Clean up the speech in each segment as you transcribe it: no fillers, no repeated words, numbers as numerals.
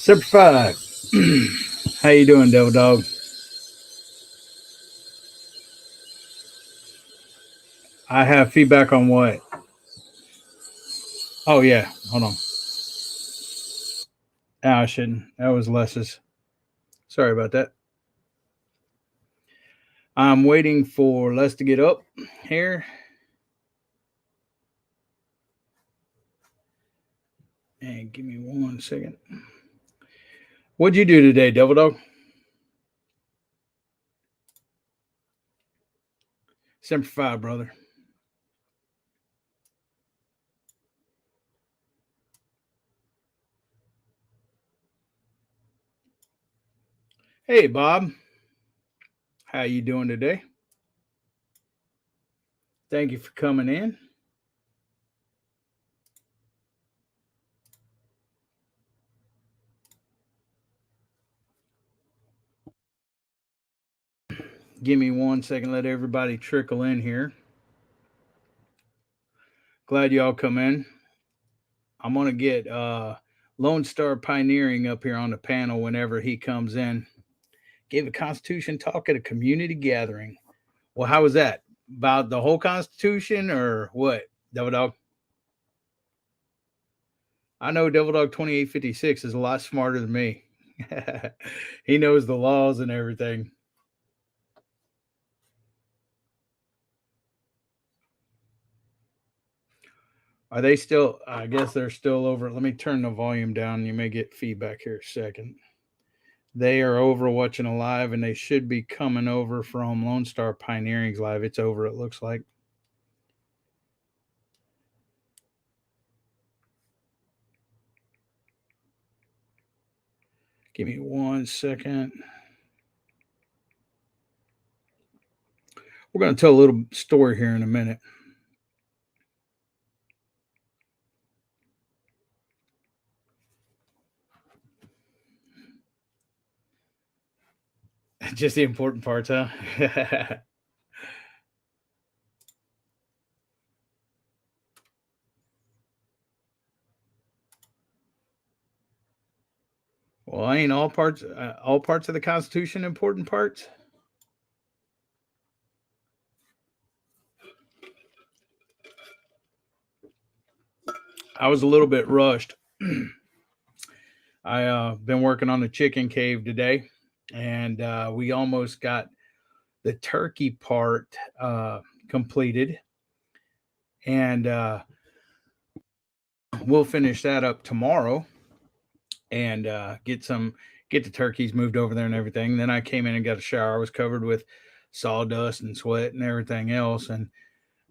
Simplified. How you doing, Devil Dog? I have feedback on what? Oh yeah, hold on. Ah, I shouldn't. That was Les's. Sorry about that. I'm waiting for Les to get up here. And give me 1 second. What'd you do today, Devil Dog? Simplified, brother. Hey, Bob. How you doing today? Thank you for coming in. Give me 1 second. Let everybody trickle in here. Glad y'all come in. I'm gonna get Lone Star Pioneering up here on the panel whenever he comes in. Gave a Constitution talk at a community gathering. Well, how was that? About the whole Constitution or what, Devil Dog? I know Devil Dog 2856 is a lot smarter than me. He knows the laws and everything. Are they still? I guess they're still over. Let me turn the volume down. You may get feedback here a second. They are over watching a live and they should be coming over from Lone Star Pioneering's live. It's over, it looks like. Give me 1 second. We're going to tell a little story here in a minute. Just the important parts, huh? Well, ain't all parts of the Constitution important parts? I was a little bit rushed. I been working on the chicken cave today, and we almost got the turkey part completed, and we'll finish that up tomorrow, and get the turkeys moved over there and everything. Then I came in and got a shower. I was covered with sawdust and sweat and everything else, and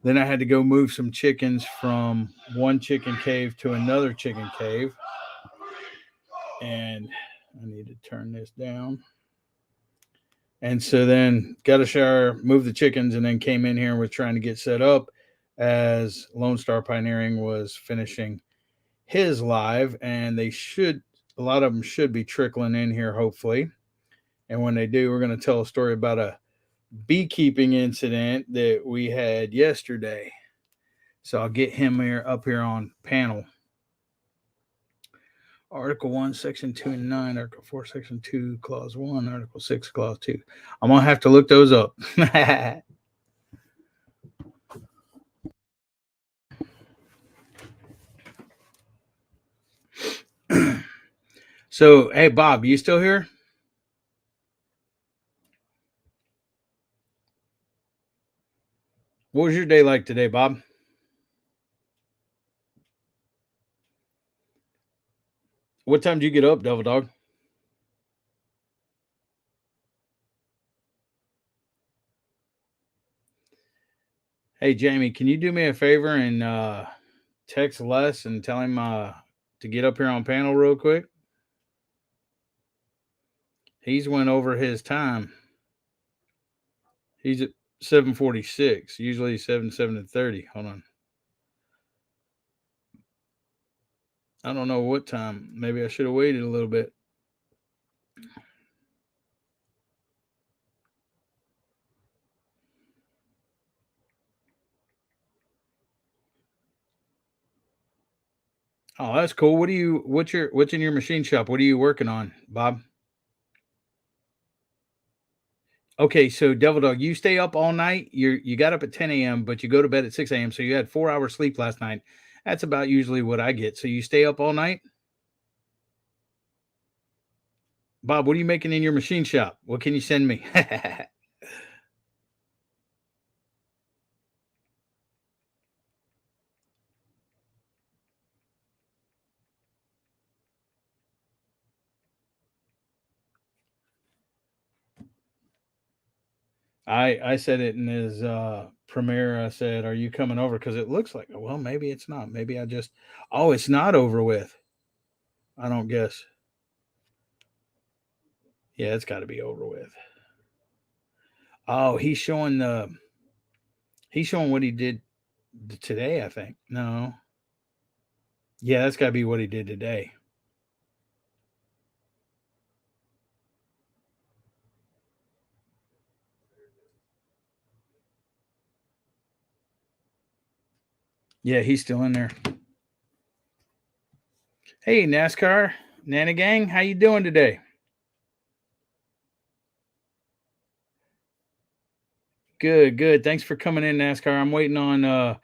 then I had to go move some chickens from one chicken cave to another chicken cave. And I need to turn this down. And so then got a shower, moved the chickens, and then came in here and was trying to get set up as Lone Star Pioneering was finishing his live. And a lot of them should be trickling in here, hopefully. And when they do, we're going to tell a story about a beekeeping incident that we had yesterday. So I'll get him here up here on panel. Article 1, Section 2 and 9, Article 4, Section 2, Clause 1, Article 6, Clause 2. I'm going to have to look those up. So, hey, Bob, you still here? What was your day like today, Bob? What time did you get up, Devil Dog? Hey, Jamie, can you do me a favor and text Les and tell him to get up here on panel real quick? He's went over his time. He's at 7:46. Usually 7:30. Hold on. I don't know what time. Maybe I should have waited a little bit. Oh, that's cool. What's in your machine shop? What are you working on, Bob? Okay, so Devil Dog, you stay up all night. You got up at 10 a.m., but you go to bed at 6 a.m. So you had 4 hours sleep last night. That's about usually what I get. So you stay up all night? Bob, what are you making in your machine shop? What can you send me? I said it in his premiere. I said, "Are you coming over?" Because it looks like, well, maybe it's not. Maybe I just, oh, it's not over with. I don't guess. Yeah, it's got to be over with. Oh, he's showing what he did today. I think no. Yeah, that's got to be what he did today. Yeah, he's still in there. Hey, NASCAR Nana Gang, how you doing today? Good, good. Thanks for coming in, NASCAR. I'm waiting on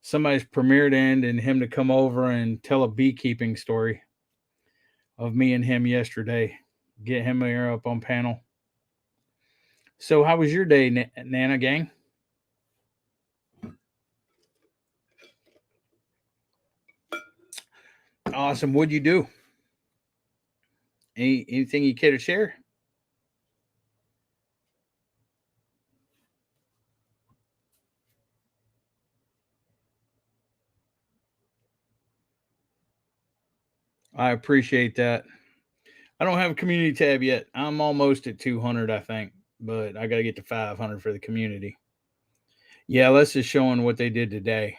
somebody's premiere to end and him to come over and tell a beekeeping story of me and him yesterday. Get him here up on panel. So, how was your day, Nana Gang? Awesome. What'd you do? Anything you care to share? I appreciate that. I don't have a community tab yet. I'm almost at 200, I think, but I got to get to 500 for the community. Yeah, Les is showing what they did today,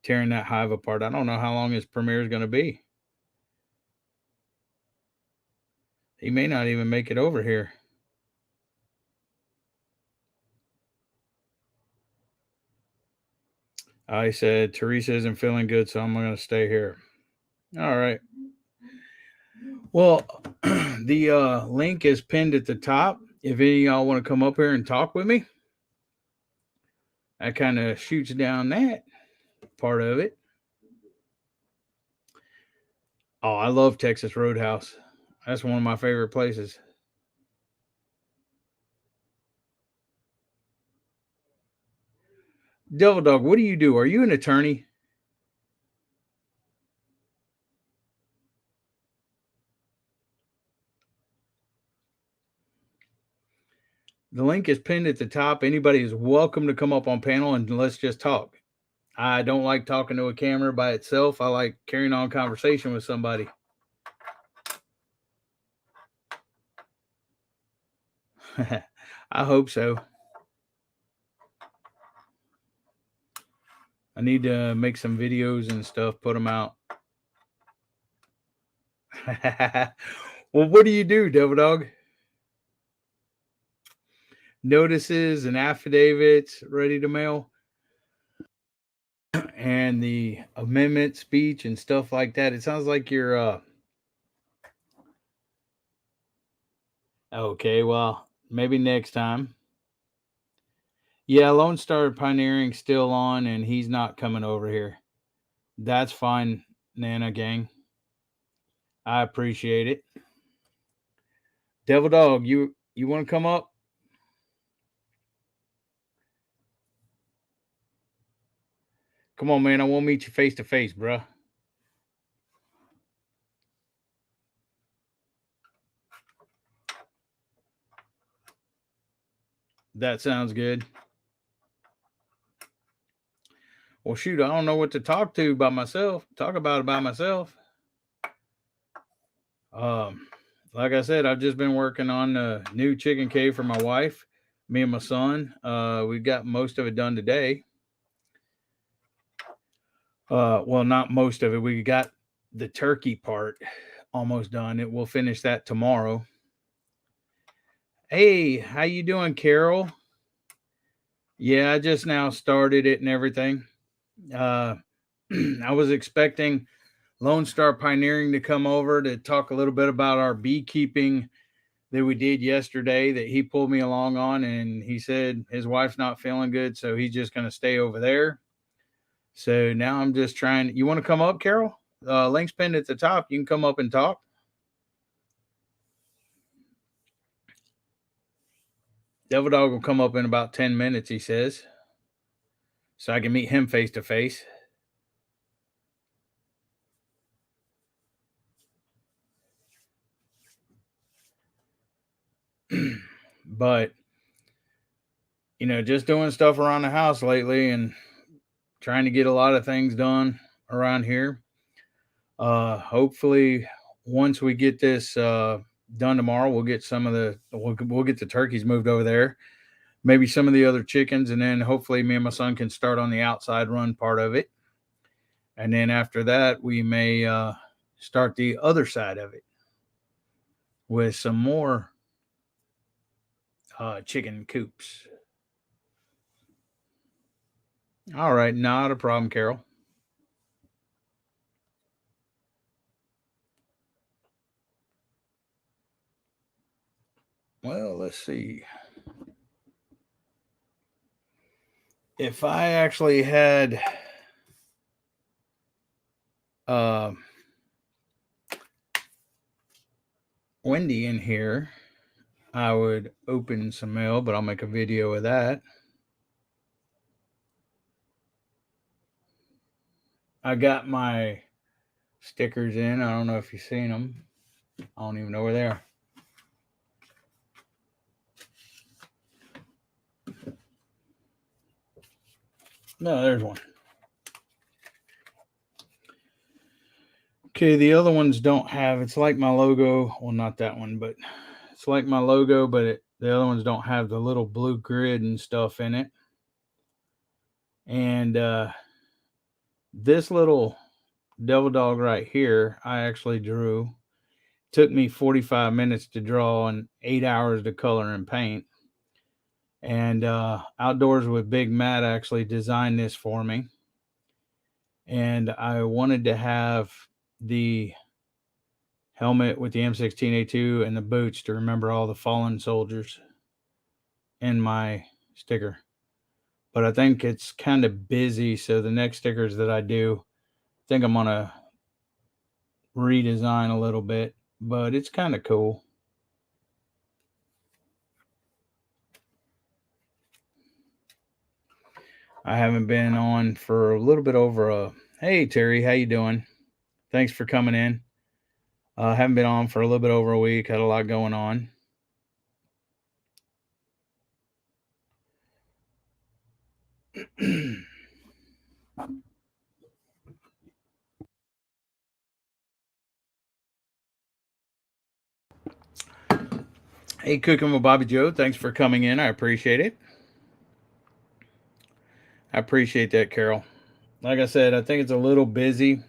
tearing that hive apart. I don't know how long his premiere is going to be. He may not even make it over here. I said, Teresa isn't feeling good, so I'm going to stay here. All right. Well, the link is pinned at the top. If any of y'all want to come up here and talk with me, that kind of shoots down that part of it. Oh, I love Texas Roadhouse. That's one of my favorite places. Devil Dog, what do you do? Are you an attorney? The link is pinned at the top. Anybody is welcome to come up on panel and let's just talk. I don't like talking to a camera by itself. I like carrying on conversation with somebody. I hope so. I need to make some videos and stuff, put them out. Well, what do you do, Devil Dog? Notices and affidavits ready to mail, and the amendment speech and stuff like that. It sounds like you're okay. Well, maybe next time. Yeah, Lone Star Pioneering still on, and he's not coming over here. That's fine, Nana Gang. I appreciate it. Devil Dog, you want to come up? Come on, man. I want to meet you face to face, bruh. That sounds good. Well, shoot, I don't know what to talk to by myself. Talk about it by myself. Um, like I said, I've just been working on a new chicken cave for my wife, me and my son. We got most of it done today. Well, not most of it. We got the turkey part almost done. It will finish that tomorrow. Hey, how you doing, Carol? Yeah, I just now started it and everything. Uh, I was expecting Lone Star Pioneering to come over to talk a little bit about our beekeeping that we did yesterday that he pulled me along on. And he said his wife's not feeling good, so he's just going to stay over there. So now I'm just trying. You want to come up, Carol? Link's pinned at the top. You can come up and talk. Devil Dog will come up in about 10 minutes, he says, so I can meet him face to face. But, just doing stuff around the house lately and trying to get a lot of things done around here. Hopefully, once we get this done tomorrow, we'll get we'll get the turkeys moved over there. Maybe some of the other chickens, and then hopefully me and my son can start on the outside run part of it. And then after that, we may start the other side of it with some more chicken coops. All right, not a problem, Carol. Well, let's see. If I actually had Wendy in here, I would open some mail, but I'll make a video of that. I got my stickers in. I don't know if you've seen them. I don't even know where they are. No, there's one. Okay, the other ones don't have. It's like my logo. Well, not that one, but it's like my logo, but the other ones don't have the little blue grid and stuff in it. And this little devil dog right here, I actually drew. Took me 45 minutes to draw and 8 hours to color and paint. And Outdoors with Big Matt actually designed this for me. And I wanted to have the helmet with the M16A2 and the boots to remember all the fallen soldiers in my sticker. But I think it's kind of busy, so the next stickers that I do, I think I'm going to redesign a little bit, but it's kind of cool. I haven't been on for a little bit over a. Hey Terry, how you doing? Thanks for coming in. Haven't been on for a little bit over a week. Had a lot going on. Hey, Cooking with Bobby Joe. Thanks for coming in. I appreciate it. I appreciate that, Carol. Like I said, I think it's a little busy,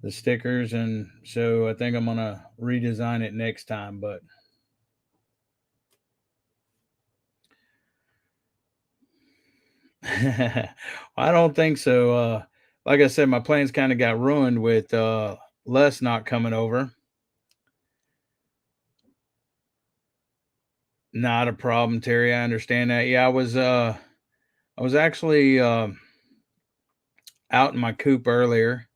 the stickers, and so I think I'm going to redesign it next time, but I don't think so. Like I said, my plans kind of got ruined with Les not coming over. Not a problem, Terry. I understand that. Yeah, I was actually out in my coop earlier,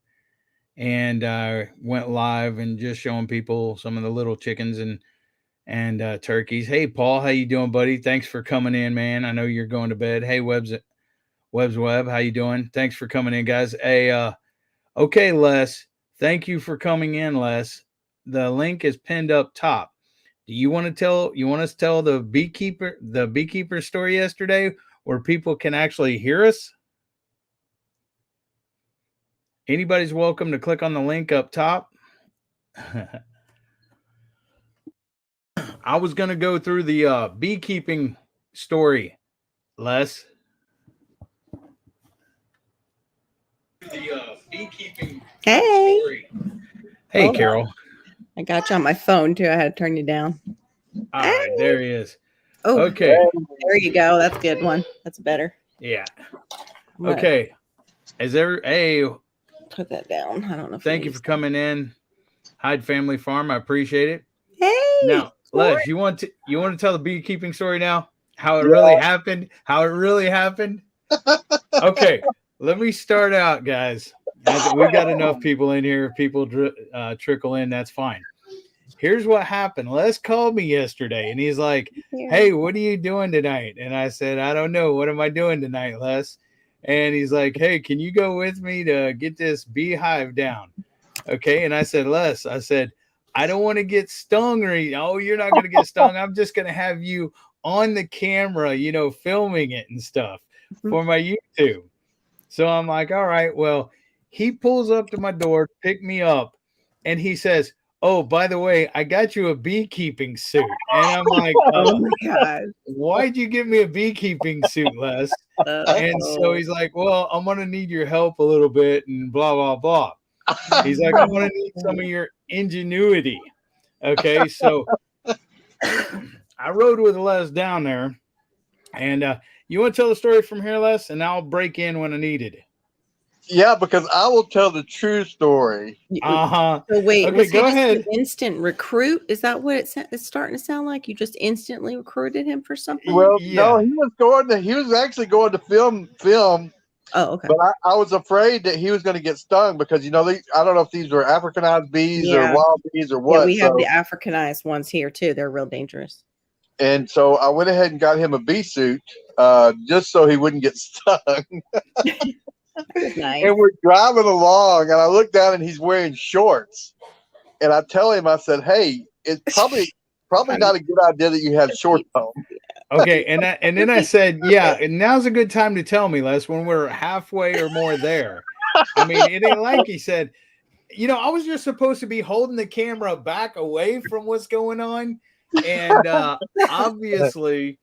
and I went live and just showing people some of the little chickens and turkeys. Hey, Paul, how you doing, buddy? Thanks for coming in, man. I know you're going to bed. Hey, Webb, how you doing? Thanks for coming in, guys. Hey, okay, Les. Thank you for coming in, Les. The link is pinned up top. Do you want us to tell the beekeeper story yesterday where people can actually hear us? Anybody's welcome to click on the link up top. I was going to go through the beekeeping story, Les. Hey. Story. Hey, Hold Carol. on. I got you on my phone too. I had to turn you down. All right, there he is. Oh, okay. There you go. That's a good one. That's better. Yeah. Okay. Hey, put that down. I don't know if Thank you for coming in, Hyde Family Farm. I appreciate it. Hey, Now, Les, you want to tell the beekeeping story now? How it Yeah. really happened? How it really happened? Okay, let me start out, guys. We got enough people in here. People trickle in. That's fine. Here's what happened. Les called me yesterday, and he's like, "Hey, what are you doing tonight?" And I said, "I don't know. What am I doing tonight, Les?" And he's like, "Hey, can you go with me to get this beehive down?" Okay, and I said, "Les," I said, "I don't want to get stung or anything." "Oh, you're not going to get stung. I'm just going to have you on the camera, filming it and stuff for my YouTube." So I'm like, "All right." Well, he pulls up to my door, pick me up, and he says, "Oh, by the way, I got you a beekeeping suit." And I'm like, oh my God. "Why'd you give me a beekeeping suit, Les?" And so he's like, "Well, I'm going to need your help a little bit and blah, blah, blah." He's like, "I'm going to need some of your ingenuity." Okay, so I rode with Les down there. And you want to tell the story from here, Les? And I'll break in when I need it. Yeah, because I will tell the true story. Uh-huh. So wait, Okay, was he go just ahead. an instant recruit? Is that what it's starting to sound like? You just instantly recruited him for something? Well, Yeah. no, he was actually going to film. Oh, okay. But I was afraid that he was going to get stung because, I don't know if these were Africanized bees or wild bees or what. Yeah, we have the Africanized ones here too. They're real dangerous. And so I went ahead and got him a bee suit just so he wouldn't get stung. Nice. And we're driving along, and I look down, and he's wearing shorts. And I tell him, I said, "Hey, it's probably not a good idea that you have shorts on." Okay, and then I said, "Yeah, and now's a good time to tell me, Les, when we're halfway or more there." I mean, it ain't like he said, I was just supposed to be holding the camera back away from what's going on. And obviously,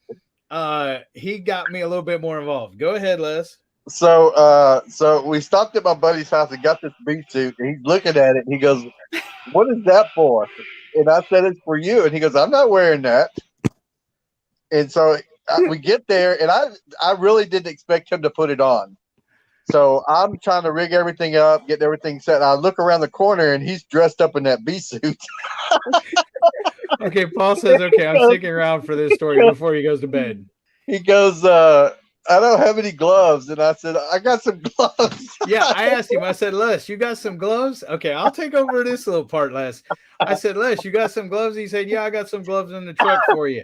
he got me a little bit more involved. Go ahead, Les. So we stopped at my buddy's house and got this bee suit, and he's looking at it, and he goes, "What is that for?" And I said, "It's for you." And he goes, "I'm not wearing that." And so we get there, and I really didn't expect him to put it on. So I'm trying to rig everything up, getting everything set. And I look around the corner, and he's dressed up in that bee suit. Okay, Paul says, "Okay, I'm sticking around for this story before he goes to bed." He goes, "I don't have any gloves." And I said, "I got some gloves." Yeah, I asked him, I said, "Les, you got some gloves?" Okay, I'll take over this little part, Les. I said, "Les, you got some gloves?" He said, "Yeah, I got some gloves in the truck for you."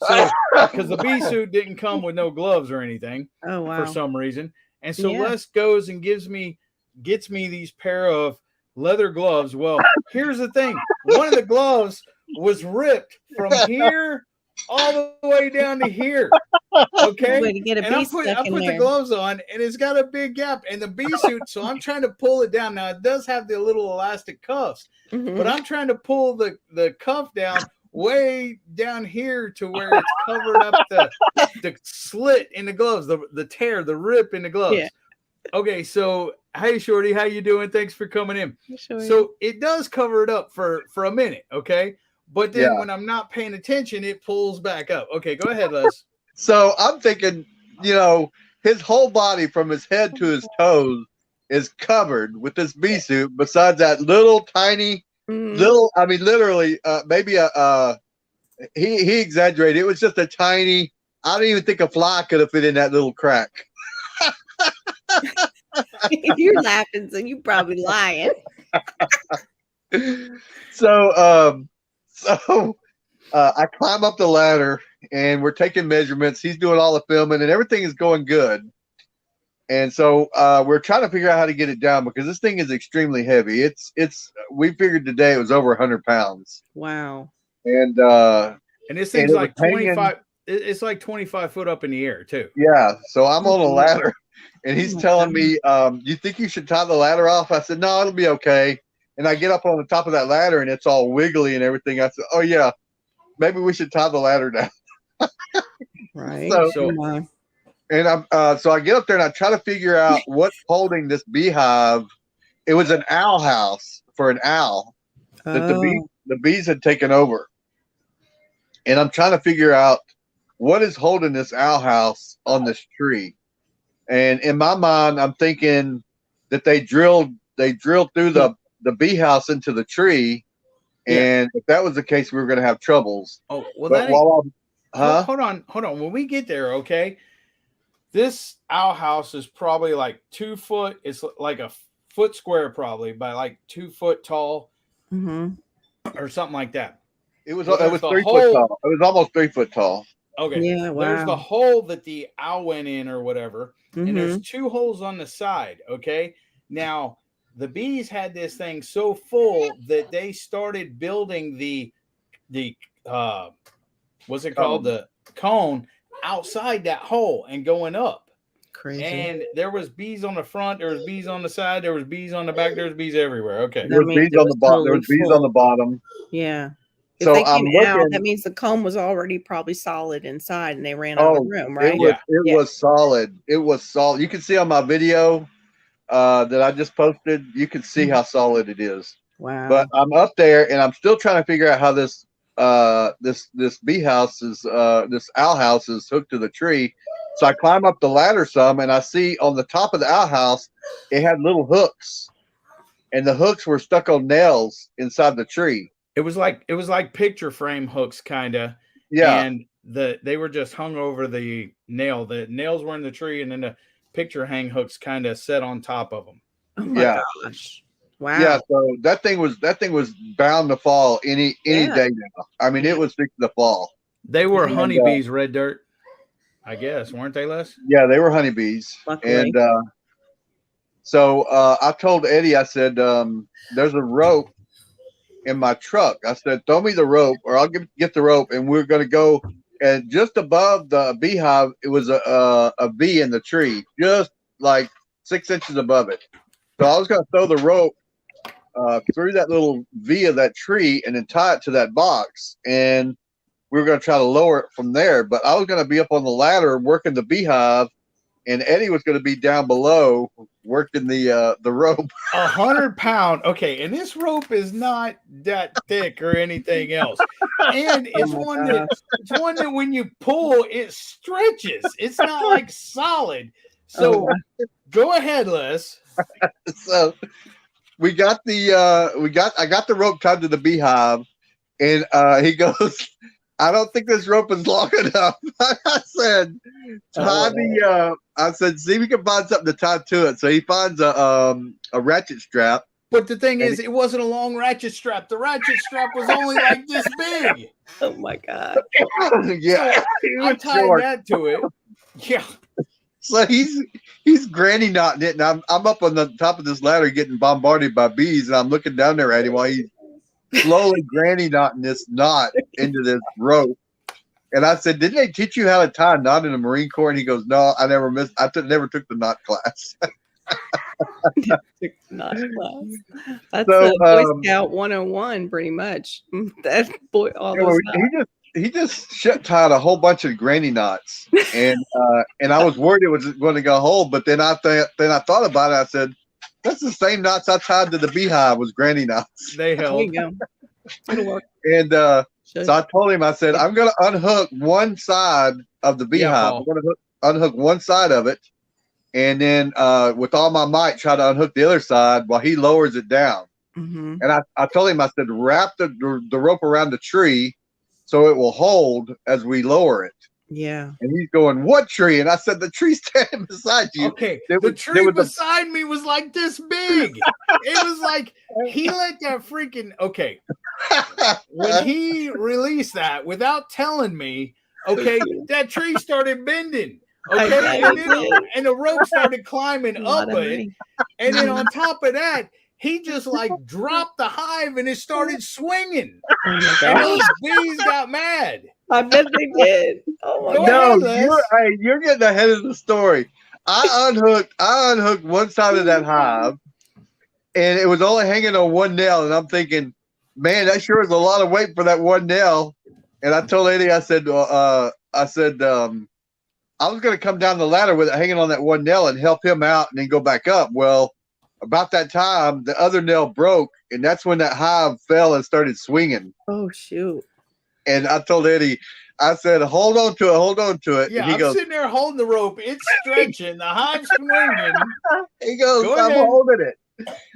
So, because the bee suit didn't come with no gloves or anything for some reason. And so Les goes and gets me these pair of leather gloves. Well, here's the thing. One of the gloves was ripped from here all the way down to here. Okay. And I put the gloves on, and it's got a big gap in the bee suit. So I'm trying to pull it down. Now it does have the little elastic cuffs, but I'm trying to pull the cuff down way down here to where it's covered up the slit in the gloves, the tear, the rip in the gloves. Yeah. Okay, so hey Shorty, how you doing? Thanks for coming in. So it does cover it up for a minute, okay? But then when I'm not paying attention, it pulls back up. Okay, go ahead, Les. So I'm thinking, his whole body from his head to his toes is covered with this bee suit, besides that little tiny I mean, literally, maybe he exaggerated. It was just a tiny, I don't even think a fly could have fit in that little crack. If you're laughing, so you probably lying. So I climb up the ladder, and we're taking measurements. He's doing all the filming, and everything is going good. And so we're trying to figure out how to get it down because this thing is extremely heavy. We figured today it was over 100 pounds. Wow. And this thing's like 25. It's like 25 foot up in the air too. Yeah. So I'm on a ladder, and he's telling me, "You think you should tie the ladder off?" I said, "No, it'll be okay." And I get up on the top of that ladder, and it's all wiggly and everything. I said, "Oh yeah, maybe we should tie the ladder down." Right. And so I get up there and I try to figure out what's holding this beehive. It was an owl house for an owl that the bees had taken over. And I'm trying to figure out what is holding this owl house on this tree. And in my mind, I'm thinking that they drilled they drilled through the bee house into the tree, Yeah. and if that was the case, we were going to have troubles. Oh, well, But that ain't. while I'm, Hold on. When we get there, okay, this owl house is probably like 2 foot. It's like a foot square, probably by like 2 foot tall Mm-hmm. or something like that. it was Well, there's the 3 foot hole. tall. It was almost 3 foot tall. Okay, Yeah, there's the wow. hole that the owl went in or whatever, and there's Mm-hmm. 2 holes on the side. Okay, now the bees had this thing so full that they started building the what's it called, the cone outside that hole and going up. Crazy. And there was bees on the front, there was bees on the side, there was bees on the back, there was bees everywhere. Okay. There was means bees it on was the bottom. There was totally bees full. on the bottom. Yeah. If So they I'm came out, looking. that means the comb was already probably solid inside and they ran out of Oh, room, it right? was Yeah. it was solid. It was solid. You can see on my video that I just posted. You can see how solid it is. Wow. But I'm up there and I'm still trying to figure out how this this bee house is this owl house is hooked to the tree. So I climb up the ladder some and I see on the top of the owl house it had little hooks, and the hooks were stuck on nails inside the tree. It was like picture frame hooks, kind of. Yeah, And they were just hung over the nail. The nails were in the tree, and then the picture hang hooks kind of set on top of them. Oh my yeah. gosh. Wow. Yeah, so that thing was bound to fall any Yeah. day now. I mean, it was fixing to fall. They were And, honeybees, red dirt, I guess, weren't they, Les? Yeah, they were honeybees. Luckily. And so I told Eddie, I said, there's a rope in my truck. I said, throw me the rope, or I'll get the rope, and we're going to go. And just above the beehive, it was a bee in the tree, just like 6 inches above it. So I was going to throw the rope through that little V of that tree and then tie it to that box. And we were going to try to lower it from there. But I was going to be up on the ladder working the beehive, and Eddie was going to be down below working the rope. 100-pound. Okay, and this rope is not that thick or anything else. And it's one that when you pull, it stretches. It's not like solid. So go ahead, Les. So I got the rope tied to the beehive, and he goes, I don't think this rope is long enough. I said, I said, see if we can find something to tie to it. So he finds a ratchet strap. But the thing is, it wasn't a long ratchet strap. The ratchet strap was only like this big. Oh my God. Yeah, So I tied that to it. Yeah. So he's granny knotting it, and I'm up on the top of this ladder getting bombarded by bees, and I'm looking down there at him while he's slowly granny knotting this knot into this rope. And I said, "Didn't they teach you how to tie a knot in the Marine Corps?" And he goes, "No, I never missed. Never took the knot class." Not class. That's So, Boy Scout 101, pretty much. That boy, all those knots. He just tied a whole bunch of granny knots, and I was worried it was going to go whole. But then I thought about it. I said, "That's the same knots I tied to the beehive was granny knots." They There held. you go. It'll work. And so I told him, I said, "I'm going to unhook one side of the beehive. I'm going to unhook one side of it, and then with all my might, try to unhook the other side while he lowers it down." Mm-hmm. And I told him, I said, "Wrap the rope around the tree so it will hold as we lower it." Yeah. And he's going, "What tree?" And I said, "The tree standing beside you." Okay, There the was- tree there was a- beside me was like this big. It was like he let that freaking when he released that without telling me. Okay, that tree started bending. Okay, and the rope started climbing up it, and then on top of that, he just like dropped the hive and it started swinging. Oh my And God. those bees got mad. I bet they did. Oh my Go God. No, ahead, Les. you're getting ahead of the story. I unhooked one side of that hive, and it was only hanging on one nail. And I'm thinking, man, that sure is a lot of weight for that one nail. And I told Eddie, I said, I was going to come down the ladder with it hanging on that one nail and help him out, and then go back up. Well, about that time, the other nail broke, and that's when that hive fell and started swinging. Oh shoot. And I told Eddie, I said, hold on to it. Yeah, And he I'm goes, sitting there holding the rope. It's stretching. The hive's swinging. he goes, Go I'm ahead. holding it.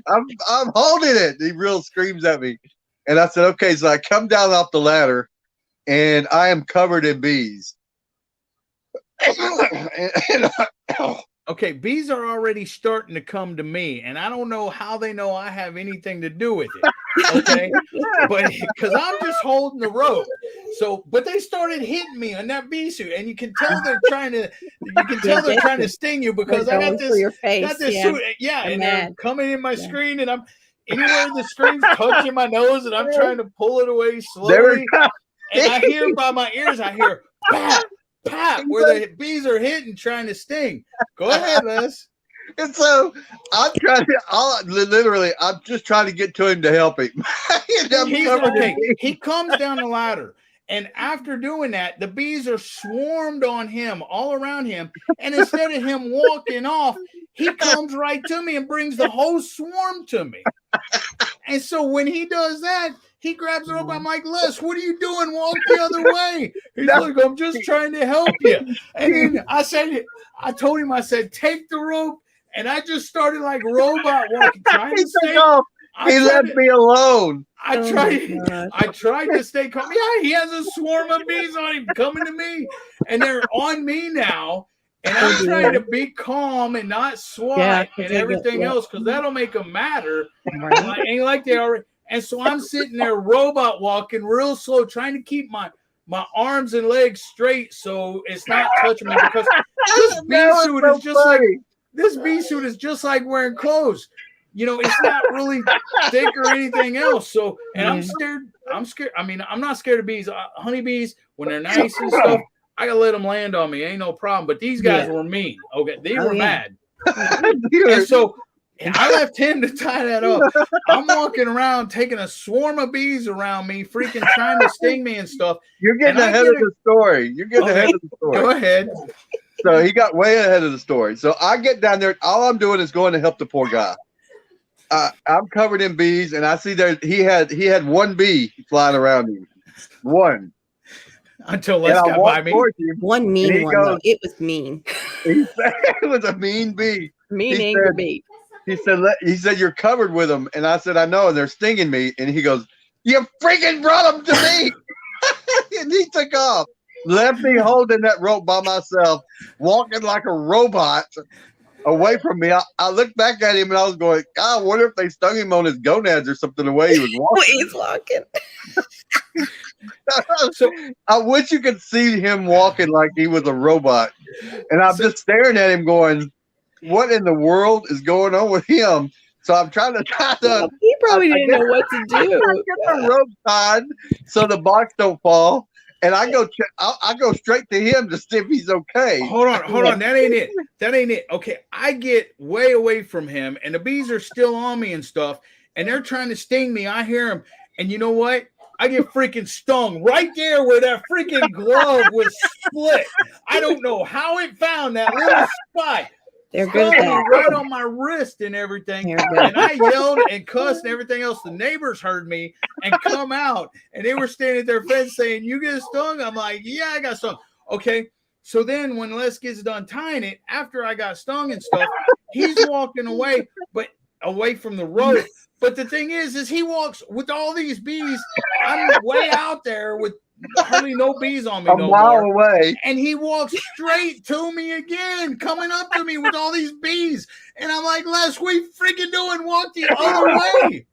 I'm holding it. He real screams at me. And I said, okay. So I come down off the ladder and I am covered in bees. Okay, bees are already starting to come to me, and I don't know how they know I have anything to do with it. Okay, but because I'm just holding the rope. So, but they started hitting me on that bee suit, and you can tell they're trying to. You can tell they're trying to sting you because I got this. Your face. Got this Yeah. suit, yeah, and they're coming in my screen, and I'm anywhere the screen's touching my nose, and I'm trying to pull it away slowly. And I hear by my ears, I hear pap, pap, where the bees are hitting, trying to sting. Go ahead, Les. And so I'm trying to, I'm just trying to get to him to help him. He comes down the ladder. And after doing that, the bees are swarmed on him, all around him. And instead of him walking off, he comes right to me and brings the whole swarm to me. And so when he does that, he grabs her up. I'm like, Les, what are you doing? Walk the other way. He's like, I'm just trying to help you. And then I told him, I said, take the rope. And I just started like robot walking, trying to stay. He left me alone. I tried to stay calm. Yeah, he has a swarm of bees on him coming to me. And they're on me now. And I'm trying to be calm and not swat and everything else because that'll make them matter. Ain't like they already. And so I'm sitting there robot walking real slow, trying to keep my arms and legs straight so it's not touching me because this bee suit is just like this bee suit is just like wearing clothes. You know, it's not really thick or anything else. So, and I'm scared. I mean, I'm not scared of bees. Honeybees, when they're nice and stuff, I gotta let them land on me. Ain't no problem. But these guys were mean. Okay, they were mad. And so I left him to tie that up. I'm walking around taking a swarm of bees around me, freaking trying to sting me and stuff. You're getting ahead of the story. You're getting ahead of the story. Go ahead. So he got way ahead of the story. So I get down there. All I'm doing is going to help the poor guy. I'm covered in bees, and I see there he had one bee flying around him. One. Until Les got by me. One mean one, though. It was mean. He said it was a mean bee. Mean angry bee. He said, you're covered with them. And I said, I know, and they're stinging me. And he goes, you freaking brought them to me. And he took off. Left me holding that rope by myself, walking like a robot away from me. I looked back at him and I was going, God, I wonder if they stung him on his gonads or something the way he was walking. He's walking. So I wish you could see him walking like he was a robot. And I'm just staring at him going, what in the world is going on with him? So I'm trying to he probably didn't know what to do. I get the rope tied so the box don't fall. And I go straight to him to see if he's okay. Hold on. That ain't it. Okay, I get way away from him, and the bees are still on me and stuff, and they're trying to sting me. I hear them, and you know what? I get freaking stung right there where that freaking glove was split. I don't know how it found that little spot. They're good right on my wrist and everything. And I yelled and cussed and everything else. The neighbors heard me and come out, and they were standing at their fence saying, you get stung? I'm like, yeah, I got stung. Okay. So then when Les gets done tying it, after I got stung and stuff, he's walking away, but away from the rope. But the thing is he walks with all these bees. I'm way out there with hardly no bees on me a mile away, and he walks straight to me again, coming up to me with all these bees, and I'm like, Les, what are you freaking doing? Walk the other way.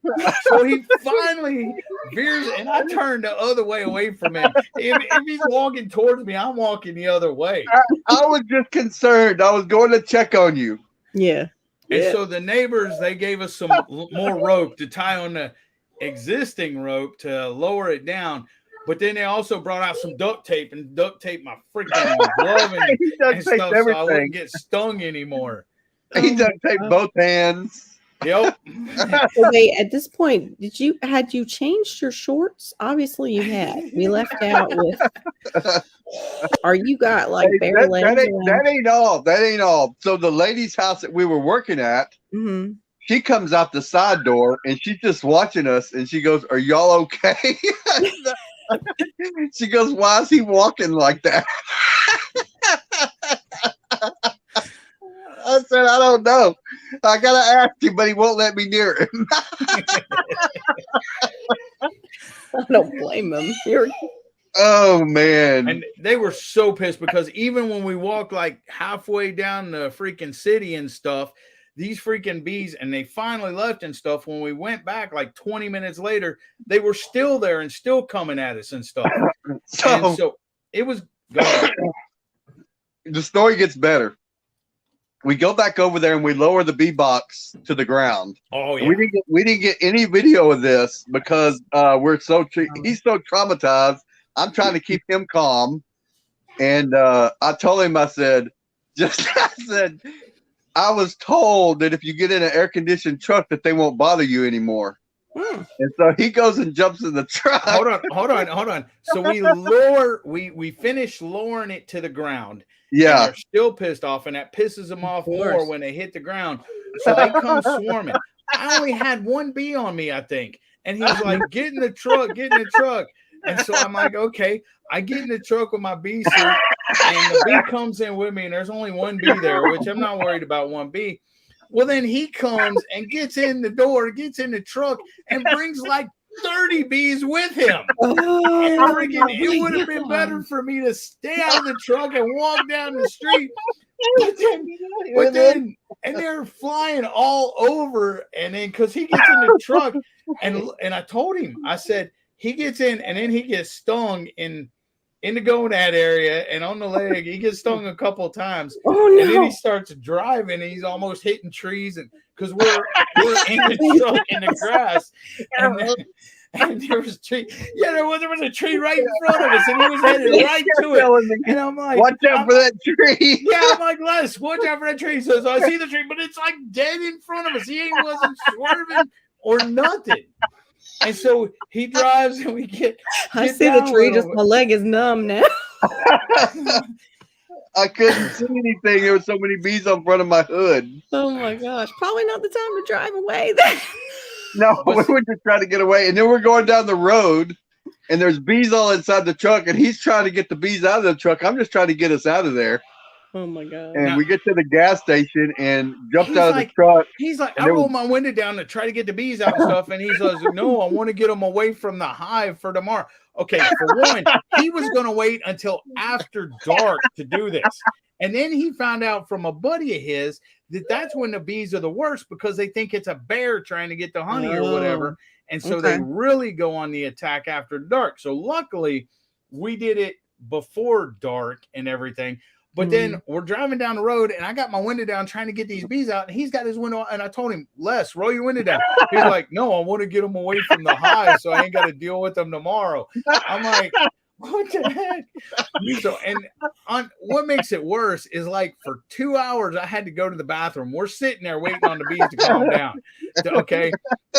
So he finally veers, and I turn the other way away from him. If he's walking towards me, I'm walking the other way. I was just concerned. I was going to check on you. Yeah. And so the neighbors, they gave us some more rope to tie on the existing rope to lower it down. But then they also brought out some duct tape and duct tape my freaking glove and stuff so I wouldn't get stung anymore. He duct taped both hands. Yep. Wait, at this point, had you changed your shorts? Obviously you had. We left out with you got like bare legs? That ain't all. So the lady's house that we were working at, she comes out the side door and she's just watching us and she goes, are y'all okay? She goes, why is he walking like that? I said, I don't know. I gotta ask him, but he won't let me near him. I don't blame them. Oh man. And they were so pissed because even when we walked like halfway down the freaking city and stuff, these freaking bees, and they finally left and stuff. When we went back like 20 minutes later, they were still there and still coming at us and stuff. So it was going. The story gets better. We go back over there and we lower the bee box to the ground. Oh yeah. We didn't get any video of this because he's so traumatized. I'm trying to keep him calm, and I told him, I said, I was told that if you get in an air-conditioned truck that they won't bother you anymore. And so he goes and jumps in the truck. Hold on. So we finish lowering it to the ground. Yeah. And they're still pissed off, and that pisses them off more when they hit the ground. So they come swarming. I only had one bee on me, I think. And he was like, get in the truck. And so I'm like, okay. I get in the truck with my bee suit, and the bee comes in with me, and there's only one bee there, which I'm not worried about one bee. Well, then he comes and gets in the door, gets in the truck, and brings like 30 bees with him. It would have been better for me to stay out of the truck and walk down the street. And they're flying all over. And then because he gets in the truck, and I told him, I said, he gets in and then he gets stung in the gonad area and on the leg. He gets stung a couple of times. Oh, no. And then he starts driving and he's almost hitting trees, and because we're in the truck in the grass. And there was a tree. Yeah, there was a tree right in front of us, and he was headed right to it. And I'm like, watch out for that tree. Yeah, I'm like, Les, watch out for that tree. So I see the tree, but it's like dead in front of us. He wasn't swerving or nothing. And so he drives, and we get I see the tree, just my leg is numb now. I couldn't see anything. There were so many bees on front of my hood. Oh my gosh. Probably not the time to drive away then. No, we were just trying to get away. And then we're going down the road, and there's bees all inside the truck, and he's trying to get the bees out of the truck. I'm just trying to get us out of there. Oh my God. And we get to the gas station and jumped out of the truck. He's like, I rolled my window down to try to get the bees out and stuff. And he's like, no, I want to get them away from the hive for tomorrow. Okay, for one, he was going to wait until after dark to do this. And then he found out from a buddy of his that that's when the bees are the worst because they think it's a bear trying to get the honey or whatever. And so they really go on the attack after dark. So luckily, we did it before dark and everything. But then we're driving down the road, and I got my window down trying to get these bees out, and he's got his window, and I told him, Les, roll your window down. He's like, no, I want to get them away from the hive so I ain't got to deal with them tomorrow. I'm like, what the heck? So, and what makes it worse is like for 2 hours, I had to go to the bathroom. We're sitting there waiting on the bees to calm down. Okay.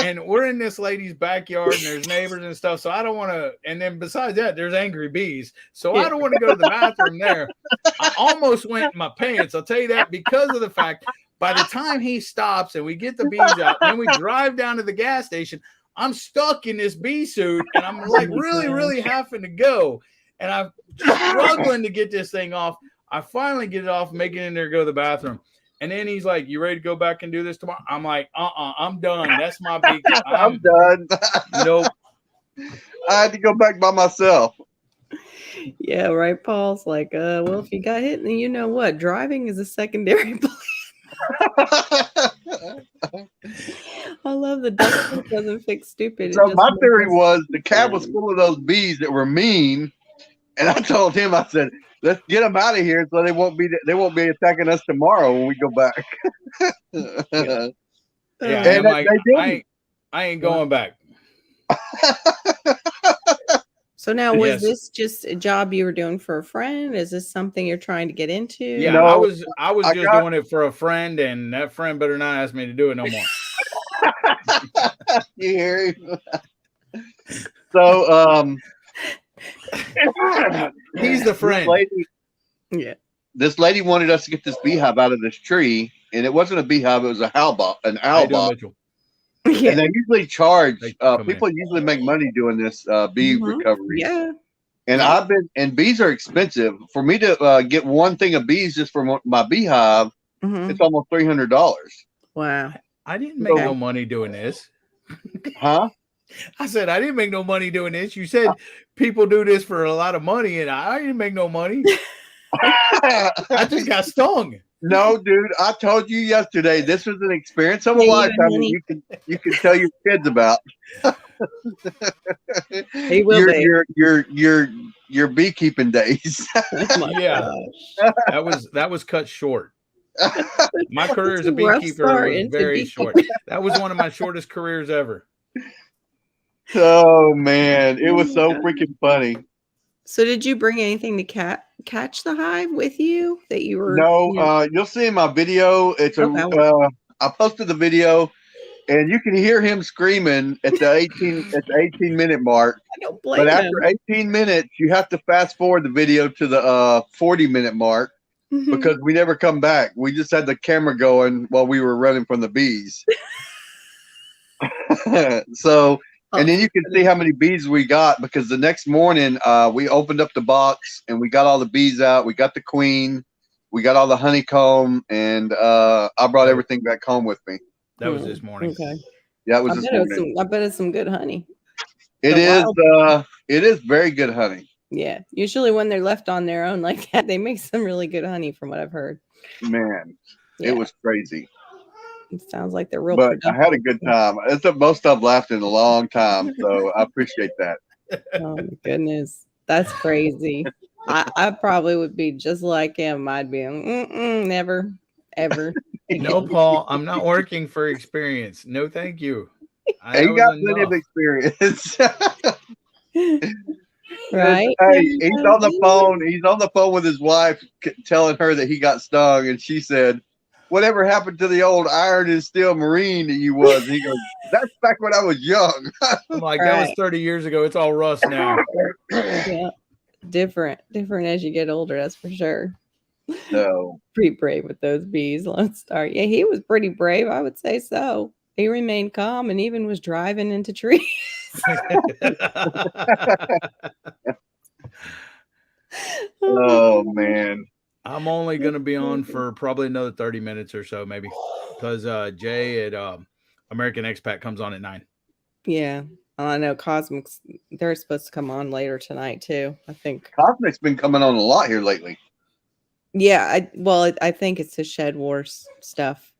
And we're in this lady's backyard, and there's neighbors and stuff. So I don't want to. And then besides that, there's angry bees. So I don't want to go to the bathroom there. I almost went in my pants. I'll tell you that because of the fact by the time he stops and we get the bees out, and then we drive down to the gas station, I'm stuck in this bee suit, and I'm like really, really having to go. And I'm struggling to get this thing off. I finally get it off, make it in there, go to the bathroom. And then he's like, you ready to go back and do this tomorrow? I'm like, I'm done. That's my big. I'm done. Nope. I had to go back by myself. Yeah, right. Paul's like, well, if you got hit, then you know what? Driving is a secondary plan. I love the duck doesn't fix stupid. So my theory was the cab was full of those bees that were mean, and I told him, I said, let's get them out of here so they won't be attacking us tomorrow when we go back. Yeah, and like, I ain't going back. So now, was this just a job you were doing for a friend? Is this something you're trying to get into? Yeah, no, I was just doing it for a friend, and that friend better not ask me to do it no more. You hear him? So, he's the friend. This lady wanted us to get this beehive out of this tree, and it wasn't a beehive; it was an owl box. Yeah. And they usually charge. People usually make money doing this bee recovery. Yeah. And bees are expensive. For me to get one thing of bees just for my beehive, it's almost $300. Wow. I didn't make Okay. no money doing this. Huh? I said I didn't make no money doing this. You said people do this for a lot of money, and I didn't make no money. I just got stung. No, dude, I told you yesterday this was an experience of a Yeah, lifetime that honey. you can tell your kids about. He will be. Your beekeeping days. Oh my Yeah. gosh. That was cut short. My career as It's a a rough beekeeper start was into very beekeeping. short. That was one of my shortest careers ever. Oh man, it Oh was my so God. freaking funny. So did you bring anything to catch the hive with you that you were? No, you'll see in my video. Okay. I posted the video, and you can hear him screaming at the 18-minute mark. I don't But blame after him. 18 minutes, you have to fast forward the video to the 40-minute mark Mhm. because we never come back. We just had the camera going while we were running from the bees. So, and then you can see how many bees we got because the next morning we opened up the box and we got all the bees out. We got the queen, we got all the honeycomb, and I brought everything back home with me. That was this morning. Okay. Yeah, it was this morning. I bet it's some good honey. It is very good honey. Yeah. Usually when they're left on their own like that, they make some really good honey from what I've heard. Man, Yeah. it was crazy. It sounds like they're real But I productive. had a good time. It's the most I've laughed in a long time, so I appreciate that. Oh my goodness. That's crazy. I probably would be just like him. I'd be never, ever. No, Paul, I'm not working for experience. No, thank you. He got plenty of experience. Right? Hey, he's on the phone. He's on the phone with his wife, telling her that he got stung, and she said, "Whatever happened to the old iron and steel Marine that you was?" And he goes, "That's back when I was young." I'm like, that was 30 years ago. It's all rust now. Yeah, different as you get older. That's for sure. No, pretty brave with those bees. Lone Star. Yeah, he was pretty brave. I would say so. He remained calm and even was driving into trees. Oh man. I'm only going to be on for probably another 30 minutes or so, maybe, because Jay at American Expat comes on at 9. Yeah, I know. Cosmics, they're supposed to come on later tonight too. I think Cosmic's been coming on a lot here lately. Yeah, I think it's the Shed Wars stuff.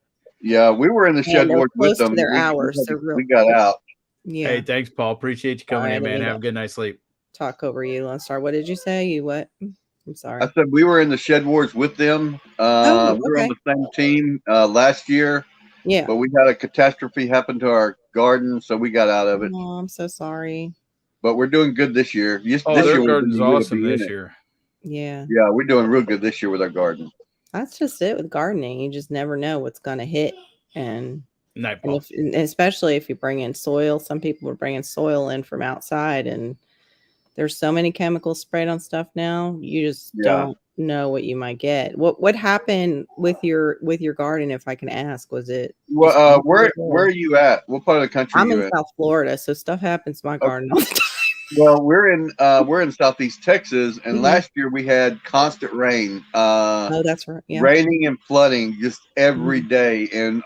Yeah, we were in the Shed Wars with them. Their hours. We got out. Yeah. Hey, thanks, Paul. Appreciate you coming in, man. Have a good night's sleep. Talk over you, Lone Star. What did you say? You what? I'm sorry. I said we were in the Shed Wars with them. We were on the same team last year. Yeah. But we had a catastrophe happen to our garden, so we got out of it. Oh, I'm so sorry. But we're doing good this year. Their garden's awesome this year. Yeah. Yeah, we're doing real good this year with our garden. That's just it with gardening. You just never know what's going to hit. And especially if you bring in soil. Some people are bringing soil in from outside, and there's so many chemicals sprayed on stuff now. You just don't know what you might get. What happened with your garden, if I can ask? Was it where are you at? What part of the country I'm are you in South Florida, so stuff happens to my garden all the time. Well, we're in Southeast Texas, and last year we had constant rain. Oh, that's right. Yeah. Raining and flooding just every day, and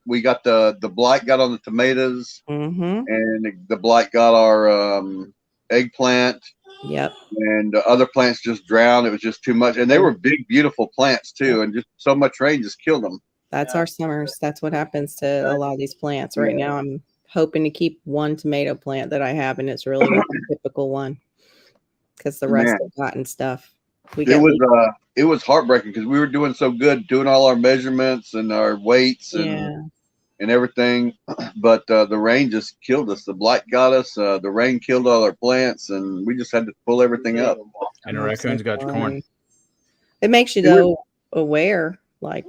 we got the blight got on the tomatoes, and the blight got our eggplant. Yep. And other plants just drowned. It was just too much, and they were big, beautiful plants too, and just so much rain just killed them. That's our summers. That's what happens to a lot of these plants right now. I'm hoping to keep one tomato plant that I have, and it's really not a typical one because the rest have gotten stuff. It was heartbreaking because we were doing so good, doing all our measurements and our weights and everything, but the rain just killed us. The blight got us. The rain killed all our plants, and we just had to pull everything up. And the raccoons got your corn. It makes you though aware, like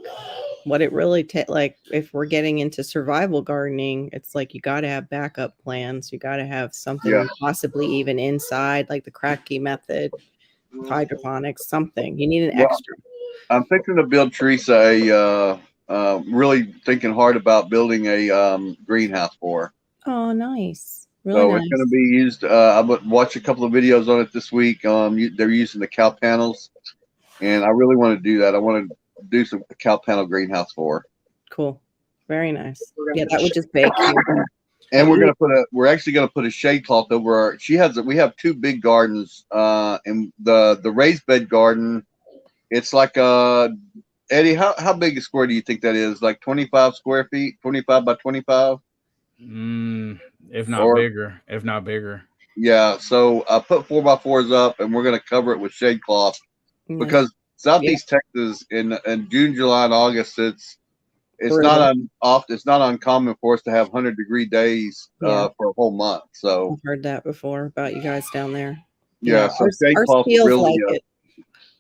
what it really like if we're getting into survival gardening, it's like you got to have backup plans. You got to have something possibly even inside, like the Kratky method, hydroponics, something. You need an extra. I'm thinking to build Teresa really thinking hard about building a greenhouse for her. Oh, nice. Really so nice. It's going to be used. I watched a couple of videos on it this week. They're using the cow panels, and I really want to do that. I want to do some cow panel greenhouse for her. Cool. Very nice. Yeah, that would just bake you. And we're actually gonna put a shade cloth over our. We have 2 big gardens. And the raised bed garden, it's like Eddie, how big a square do you think that is? Like 25 square feet, 25 by 25? If not bigger. Yeah. So I put 4x4s up, and we're gonna cover it with shade cloth because Southeast Texas in June, July, and August, it's not uncommon for us to have 100-degree days for a whole month. So I've heard that before about you guys down there. Yeah. So shade cloth feels really. like it.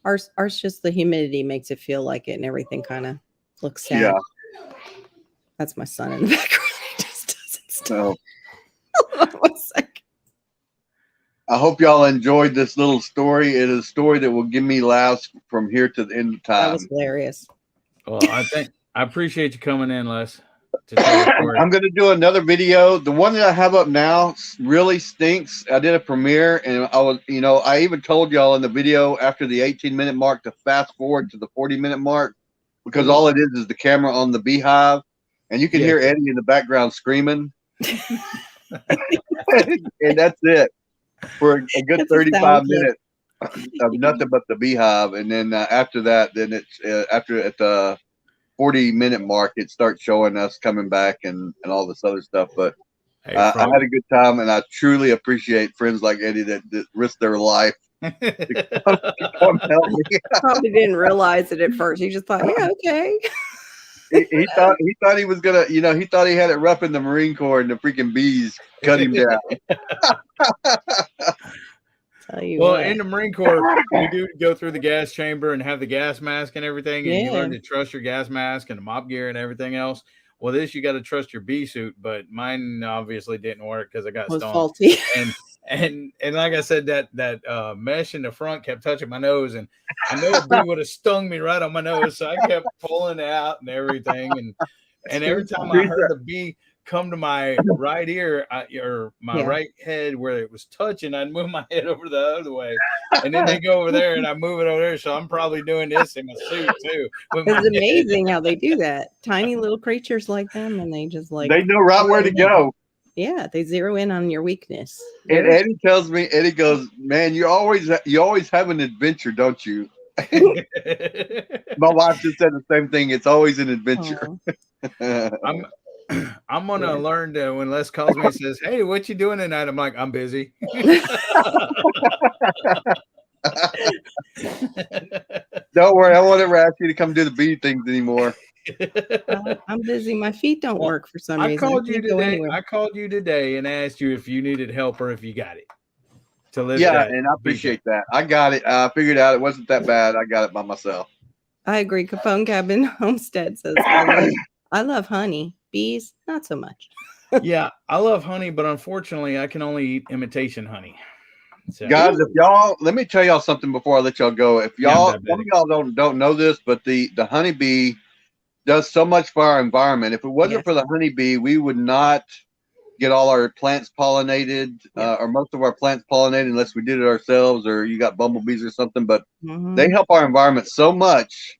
Ours just the humidity makes it feel like it, and everything kind of looks sad. Yeah. That's my son in the background. He just doesn't stop. So, 1 second. I hope y'all enjoyed this little story. It is a story that will give me laughs from here to the end of time. That was hilarious. Well, I appreciate you coming in, Les, to tell the story. I'm going to do another video. The one that I have up now really stinks. I did a premiere, and I even told y'all in the video after the 18-minute mark to fast forward to the 40-minute mark, because all it is the camera on the beehive, and you can hear Eddie in the background screaming. And that's it for a good 35 minutes of nothing but the beehive. And then after that, then it's at the 40-minute mark, it starts showing us coming back and all this other stuff. But I had a good time, and I truly appreciate friends like Eddie that risk their life to come help me. Probably didn't realize it at first. He just thought, yeah, okay. He thought he was gonna, he thought he had it rough in the Marine Corps, and the freaking bees cut him down. In the Marine Corps, you do go through the gas chamber and have the gas mask and everything, and you learn to trust your gas mask and the mop gear and everything else. Well, you got to trust your bee suit, but mine obviously didn't work because I got stung. Faulty. And like I said, that mesh in the front kept touching my nose, and I know a bee would have stung me right on my nose, so I kept pulling it out and everything. And every time I heard the bee come to my right ear or my right head where it was touching, I'd move my head over the other way, and then they go over there and I move it over there. So I'm probably doing this in my suit too. It's amazing how they do that. Tiny little creatures like them, and they just they know right where to go. Yeah, they zero in on your weakness. And Eddie tells me, Eddie goes, "Man, you always have an adventure, don't you?" My wife just said the same thing. It's always an adventure. I'm gonna learn to, when Les calls me and says, "Hey, what you doing tonight?" I'm like, "I'm busy." Don't worry, I won't ever ask you to come do the bee things anymore. I'm busy. My feet don't work for some reason. I called you today and asked you if you needed help or if you got it. And I appreciate that. I got it. I figured out it wasn't that bad. I got it by myself. I agree. Capone Cabin Homestead says, I love honey. Bees, not so much. Yeah, I love honey, but unfortunately, I can only eat imitation honey. So. Guys, let me tell y'all something before I let y'all go. If some of y'all don't know this, but the honeybee does so much for our environment. If it wasn't for the honeybee, we would not get all our plants pollinated, or most of our plants pollinated, unless we did it ourselves, or you got bumblebees or something. But they help our environment so much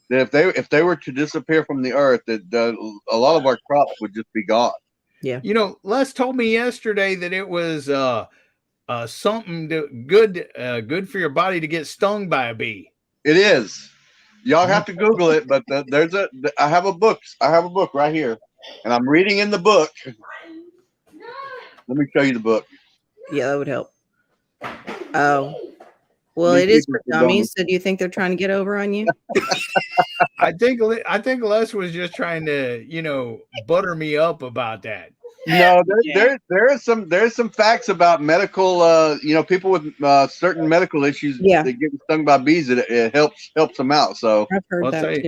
that if they were to disappear from the earth, that a lot of our crops would just be gone. Yeah. Les told me yesterday that it was something good for your body to get stung by a bee. It is. Y'all have to Google it, but I have a book. I have a book right here, and I'm reading in the book. Let me show you the book. Yeah, that would help. Oh, well, it is for dummies. So do you think they're trying to get over on you? I think Les was just trying to, butter me up about that. No, there's some facts about medical, people with certain medical issues that get stung by bees. It helps them out. So I've heard that too.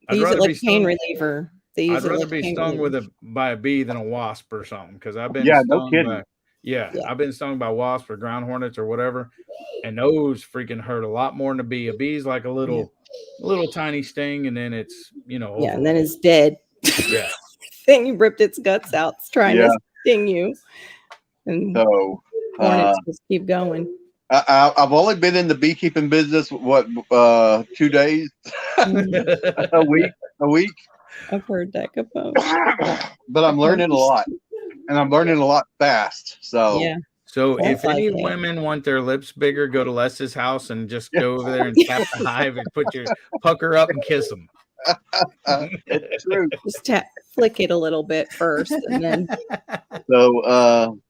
They use it like pain reliever. I'd rather be stung by a bee than a wasp or something, because I've been no kidding. I've been stung by wasps or ground hornets or whatever, and those freaking hurt a lot more than a bee. A bee's like a little tiny sting, and then it's over. And then it's dead. Yeah. Then you ripped its guts out trying to sting you, and hornets just keep going. I've only been in the beekeeping business 2 days, a week. I've heard that, Capone. But I'm learning a lot, and I'm learning a lot fast. So yeah. So Sounds if any like it. women want their lips bigger, go to Les's house and just go over there and tap the hive and put your pucker up and kiss them. it's true. Just flick it a little bit first, and then. So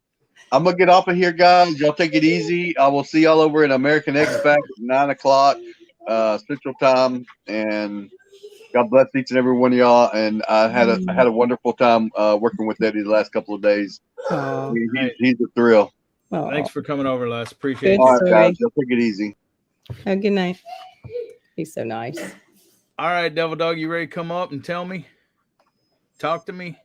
I'm gonna get off of here, guys. Y'all take it easy. I will see y'all over in American Expat at 9:00 Central Time, and God bless each and every one of y'all. And I had a wonderful time working with Eddie the last couple of days. He's a thrill. Thanks for coming over, Les. Appreciate it. All right, guys. Y'all take it easy. Have a good night. He's so nice. All right, Devil Dog, you ready to come up and tell me? Talk to me.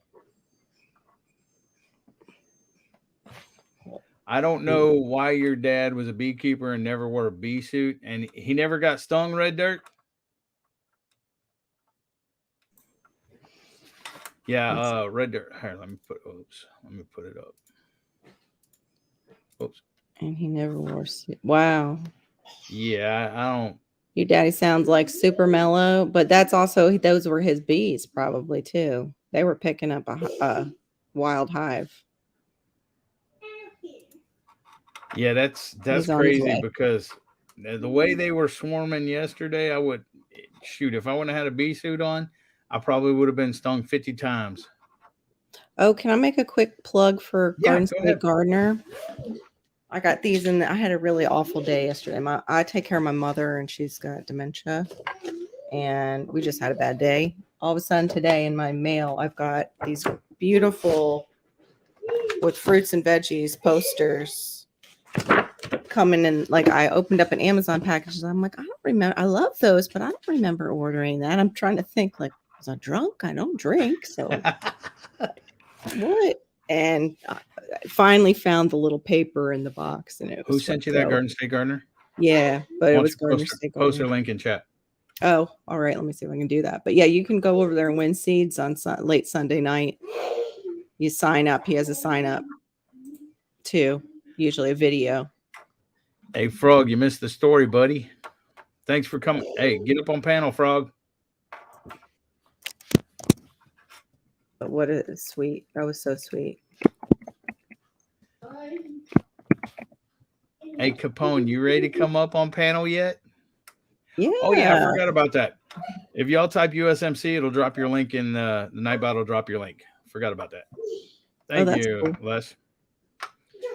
I don't know why your dad was a beekeeper and never wore a bee suit, and he never got stung, Red Dirt. Yeah, Red Dirt. Here, let me put it up. Oops. And he never wore a suit. Wow. Yeah, I don't. Your daddy sounds like super mellow, but that's also, those were his bees probably too. They were picking up a wild hive. Yeah, that's crazy because the way they were swarming yesterday, I would shoot if I wouldn't have had a bee suit on, I probably would have been stung 50 times. Oh, can I make a quick plug for Garden State Gardener? I got these, and I had a really awful day yesterday. I take care of my mother, and she's got dementia, and we just had a bad day. All of a sudden today in my mail, I've got these beautiful with fruits and veggies posters coming in. Like, I opened up an Amazon package, and I'm like, I don't remember. I love those, but I don't remember ordering that. I'm trying to think, like, was I drunk? I don't drink, so what? And I finally found the little paper in the box, and it was. Who sent you that, Garden State Gardener? Yeah, but it was Garden State Gardener. Post a link in chat. Oh, all right. Let me see if I can do that. But yeah, you can go over there and win seeds on late Sunday night. You sign up. He has a sign up too. Usually a video. Hey, Frog, you missed the story, buddy. Thanks for coming. Hey, get up on panel, Frog. But what a sweet. That was so sweet. Hey, Capone, you ready to come up on panel yet? Yeah. Oh, yeah, I forgot about that. If y'all type USMC, it'll drop your link in the Nightbot will drop your link. Forgot about that. Thank you, cool. Les.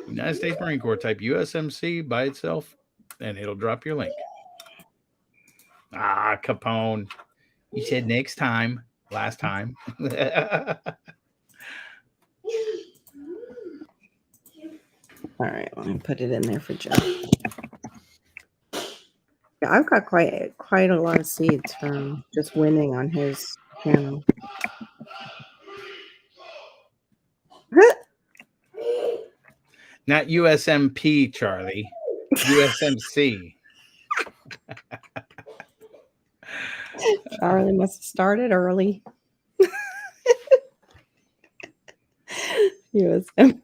United States Marine Corps, type USMC by itself, and it'll drop your link. Ah, Capone. You said next time. Last time. All right, let me put it in there for Joe. Yeah, I've got quite a lot of seeds from just winning on his channel. Not USMP, Charlie. USMC. Charlie must have started early. USMP.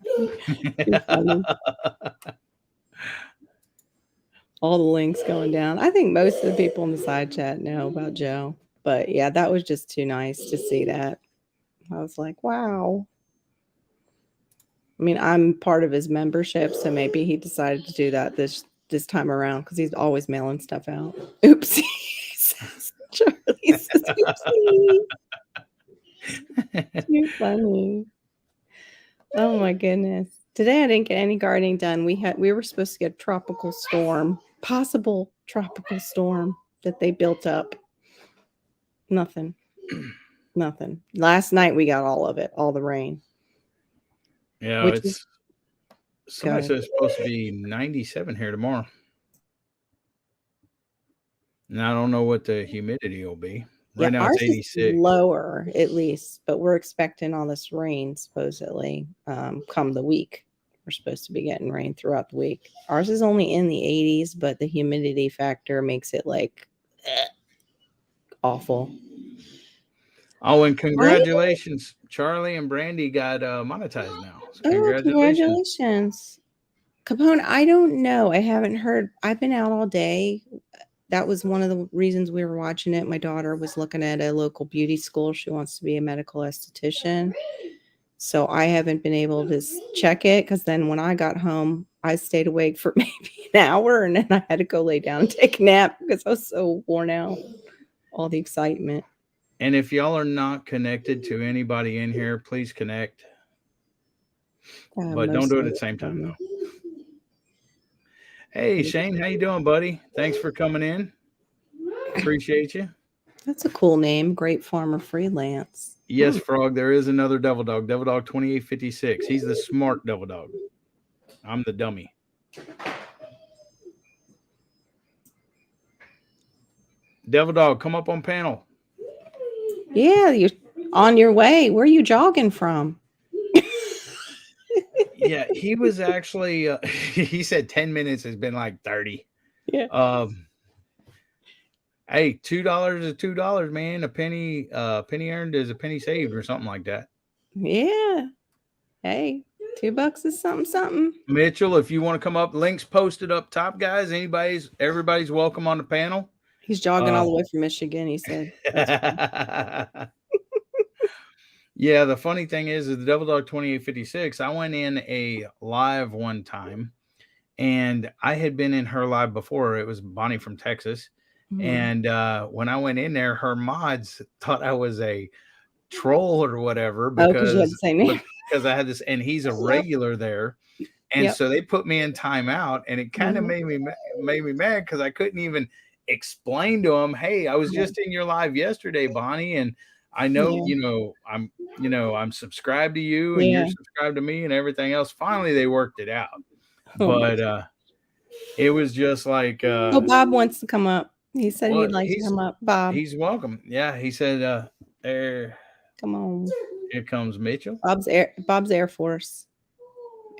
All the links going down. I think most of the people in the side chat know about Joe. But yeah, that was just too nice to see that. I was like, wow. I mean, I'm part of his membership, so maybe he decided to do that this time around because he's always mailing stuff out. Oopsie. Charlie says, oopsie. Too funny. Oh my goodness. Today I didn't get any gardening done. We were supposed to get a tropical storm, possible tropical storm that they built up. Nothing. Nothing. Last night we got all of it, all the rain. Yeah, somebody said it's supposed to be 97 here tomorrow. And I don't know what the humidity will be. Right now it's 86. Lower at least, but we're expecting all this rain supposedly come the week. We're supposed to be getting rain throughout the week. Ours is only in the 80s, but the humidity factor makes it like awful. Oh, and congratulations. Charlie and Brandy got monetized now. So congratulations. Congratulations. Capone, I don't know. I haven't heard. I've been out all day. That was one of the reasons we were watching it. My daughter was looking at a local beauty school. She wants to be a medical esthetician. So I haven't been able to check it because then when I got home, I stayed awake for maybe an hour and then I had to go lay down and take a nap because I was so worn out. All the excitement. And if y'all are not connected to anybody in here, please connect. But don't do it at the same time, though. Hey, Shane, how you doing, buddy? Thanks for coming in. Appreciate you. That's a cool name, Great Farmer Freelance. Yes, Frog, there is another Devil Dog 2856. He's the smart Devil Dog. I'm the dummy. Devil Dog, come up on panel. Yeah, you're on your way. Where are you jogging from? Yeah, he was actually, he said 10 minutes has been like 30. Yeah. Hey, $2 is $2, man. A penny earned is a penny saved or something like that. Yeah. Hey, $2 is something. Mitchell, if you want to come up, links posted up top, guys. Everybody's welcome on the panel. He's jogging all the way from Michigan, he said. Yeah, the funny thing is the Devil Dog 2856, I went in a live one time, and I had been in her live before. It was Bonnie from Texas. Mm-hmm. And when I went in there, her mods thought I was a troll or whatever because I had this, and he's a regular there. And so they put me in timeout, and it kind of made me mad because I couldn't even explain to him, hey, I was just in your live yesterday, Bonnie, and I know, I'm subscribed to you and you're subscribed to me and everything else. Finally, they worked it out. But it was just like Bob wants to come up. He said he'd like to come up. Bob. He's welcome. Yeah, he said come on. Here comes Mitchell. Bob's Air Force.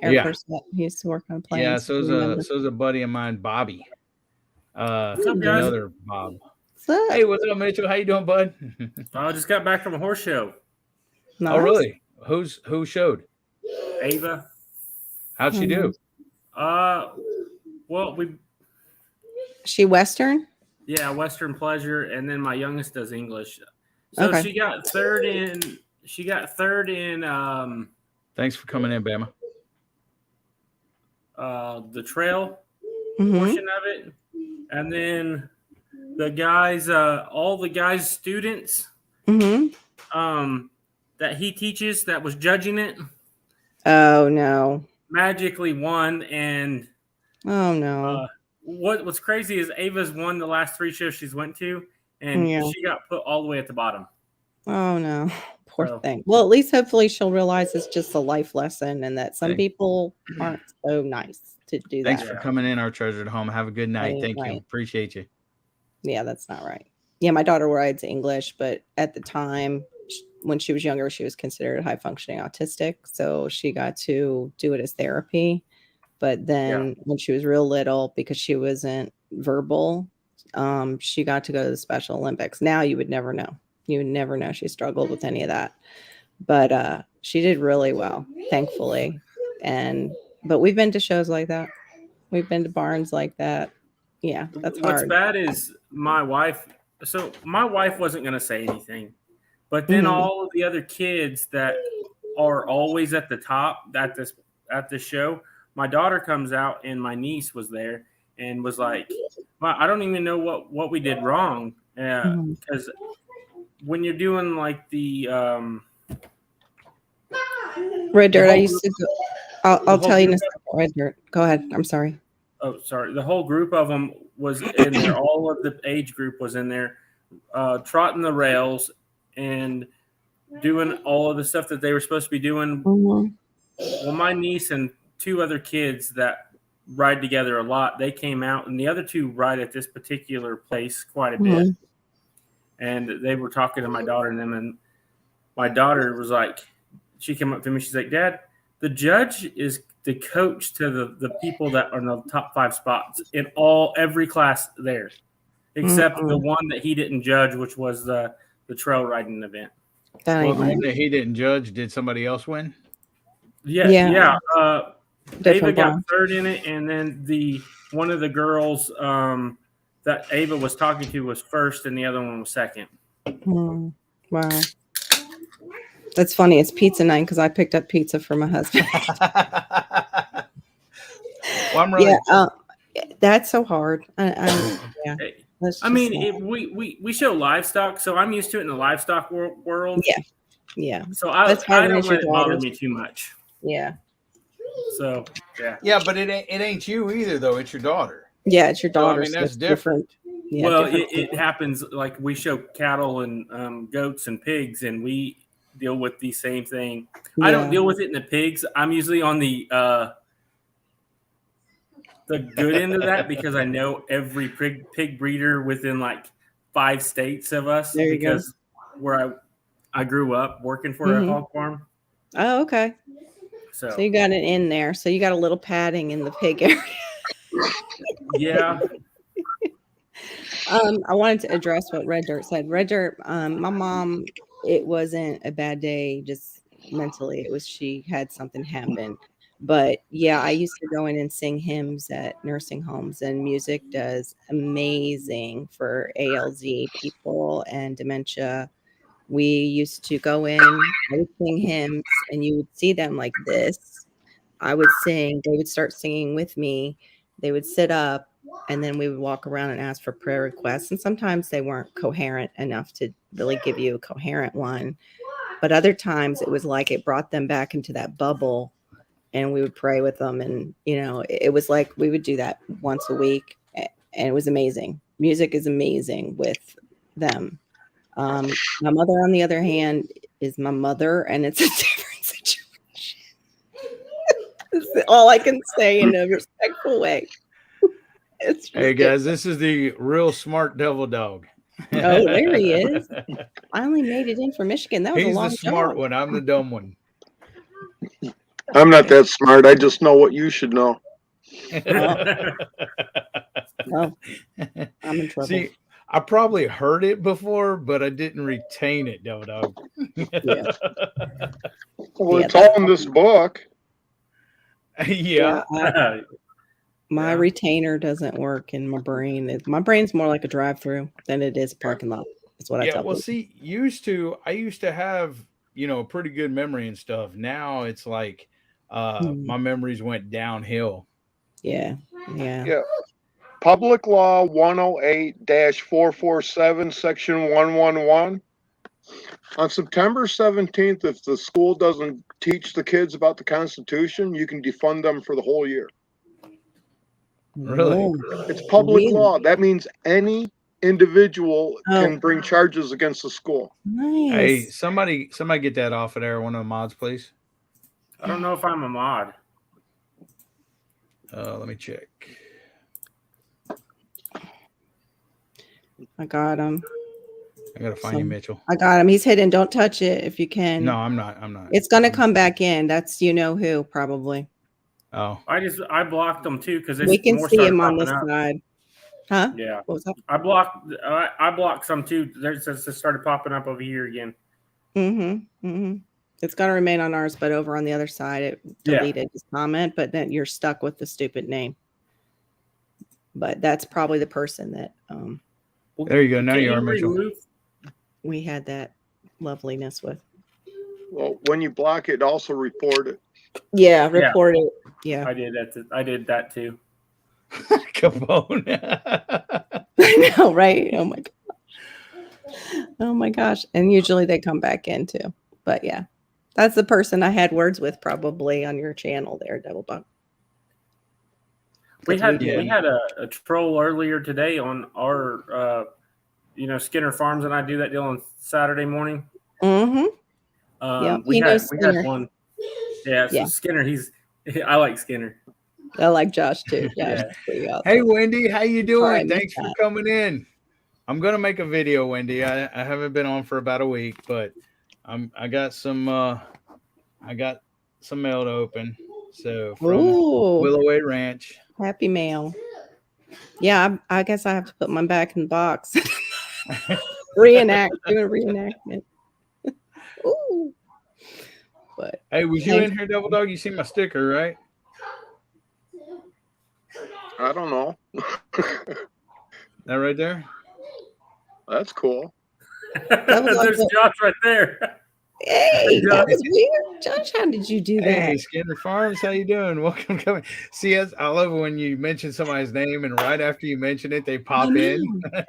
Air Force. He used to work on planes. Yeah, so's a buddy of mine, Bobby. Another Bob. Hey, what's up, Mitchell? How you doing, bud? I just got back from a horse show. Nice. Oh, really? Who showed? Ava. How'd she do? Well, She Western? Yeah, Western Pleasure, and then my youngest does English. So she got third in. Thanks for coming in, Bama. The trail portion of it, and then the guys, all the guys' students, that he teaches that was judging it. Oh no! Magically won, and oh no! What's crazy is Ava's won the last 3 shows she's went to, and she got put all the way at the bottom. Oh no! Poor thing. Well, at least hopefully she'll realize it's just a life lesson, and that some people aren't so nice to do Thanks that. Thanks for coming in, our treasured home. Have a good night. Thank you. Appreciate you. Yeah, that's not right. Yeah, my daughter rides English, but at the time when she was younger, she was considered high functioning autistic. So she got to do it as therapy. But then when she was real little, because she wasn't verbal, she got to go to the Special Olympics. Now you would never know. You would never know she struggled with any of that. But she did really well, thankfully. But we've been to shows like that. We've been to barns like that. Yeah, that's hard. What's bad is my wife. So my wife wasn't going to say anything. But then all of the other kids that are always at the top at this show, my daughter comes out and my niece was there and was like, I don't even know what we did wrong. Because when you're doing like the Red Dirt, I used to go. I'll tell you in a second. Red Dirt. Go ahead. I'm sorry. Oh, sorry. The whole group of them was in there. All of the age group was in there, trotting the rails and doing all of the stuff that they were supposed to be doing. Well, my niece and 2 other kids that ride together a lot, they came out, and the other 2 ride at this particular place quite a bit. And they were talking to my daughter and them, and my daughter was like, she came up to me, she's like, Dad, the judge is the coach to the people that are in the top 5 spots in every class there, except the one that he didn't judge, which was the trail riding event. Well, the one that he didn't judge, did somebody else win? Yeah. Ava got barn. third in it, and then one of the girls that Ava was talking to was first, and the other one was second. Wow. That's funny. It's pizza night because I picked up pizza for my husband. Well, I'm really that's so hard. Yeah. I mean, we show livestock, so I'm used to it in the livestock world. Yeah. Yeah. So I don't let it bother me too much. Yeah. So yeah. Yeah, but it ain't you either, though. It's your daughter. Yeah, it's your daughter. So, I mean, that's different. Yeah, well, different it happens like we show cattle and goats and pigs, and we deal with the same thing. Yeah. I don't deal with it in the pigs. I'm usually on the good end of that because I know every pig breeder within like 5 states of us because where I grew up working for a hog farm. Oh, okay. So you got it in there. So you got a little padding in the pig area. Yeah. I wanted to address what Red Dirt said. Red Dirt, my mom, it wasn't a bad day just mentally. It was she had something happen. But yeah, I used to go in and sing hymns at nursing homes, and music does amazing for ALZ people and dementia. We used to go in, I would sing hymns, and you would see them like this. I would sing, they would start singing with me. They would sit up, and then we would walk around and ask for prayer requests. And sometimes they weren't coherent enough to really give you a coherent one. But other times it was like it brought them back into that bubble, and we would pray with them. And, it was like we would do that once a week, and it was amazing. Music is amazing with them. My mother, on the other hand, is my mother, and it's a different situation. That's all I can say in a respectful way. Hey guys, this is the real smart devil dog. Oh, there he is. I only made it in from Michigan. That was He's a long the smart jog. one. I'm the dumb one. I'm not that smart. I just know what you should know. Oh, I'm in trouble. See, I probably heard it before, but I didn't retain it, Devil Dog. Yeah. Well, it's all in this book. Yeah. My retainer doesn't work in my brain. My brain's more like a drive-through than it is a parking lot. That's what I tell people. Well, see, I used to have, a pretty good memory and stuff. Now it's like my memories went downhill. Yeah. Public Law 108-447, Section 111. On September 17th, if the school doesn't teach the kids about the Constitution, you can defund them for the whole year. Really? It's public law. That means any individual can bring charges against the school. Nice. Hey, somebody get that off of there. One of the mods, please. I don't know if I'm a mod. Let me check. I got him. I gotta find you, Mitchell. I got him. He's hidden. Don't touch it if you can. No, I'm not. It's gonna come back in. That's who probably. Oh. I blocked them too because we can see him on this side. Huh? Yeah. What was that? I blocked some too. There's just started popping up over here again. It's gonna remain on ours, but over on the other side, it deleted his comment. But then you're stuck with the stupid name. But that's probably the person that. There you go. Now you are, Mitchell. We had that loveliness with. Well, when you block it, also report it. Yeah, report it. Yeah, I did that. I did that too. Capone. I know, right? Oh my gosh! And usually they come back in too. But yeah, that's the person I had words with probably on your channel there, Devil Bug. We had a troll earlier today on our Skinner Farms, and I do that deal on Saturday morning. Mm-hmm. We had one. Yeah, so Skinner. I like Skinner. I like Josh too. Josh is pretty awesome. Hey Wendy, how you doing? Thanks for coming in. I'm gonna make a video, Wendy. I haven't been on for about a week, but I got some mail to open. So from Willoway Ranch. Happy mail. Yeah, I guess I have to put mine back in the box. Do a reenactment. Ooh. But hey, was you in here, Double Dog? You see my sticker, right? I don't know. That right there? That's cool. There's Josh right there. Hey, that was weird. Josh, how did you do that? Hey, Skinner Farms, how you doing? Welcome, coming. See, I love it when you mention somebody's name, and right after you mention it, they pop in.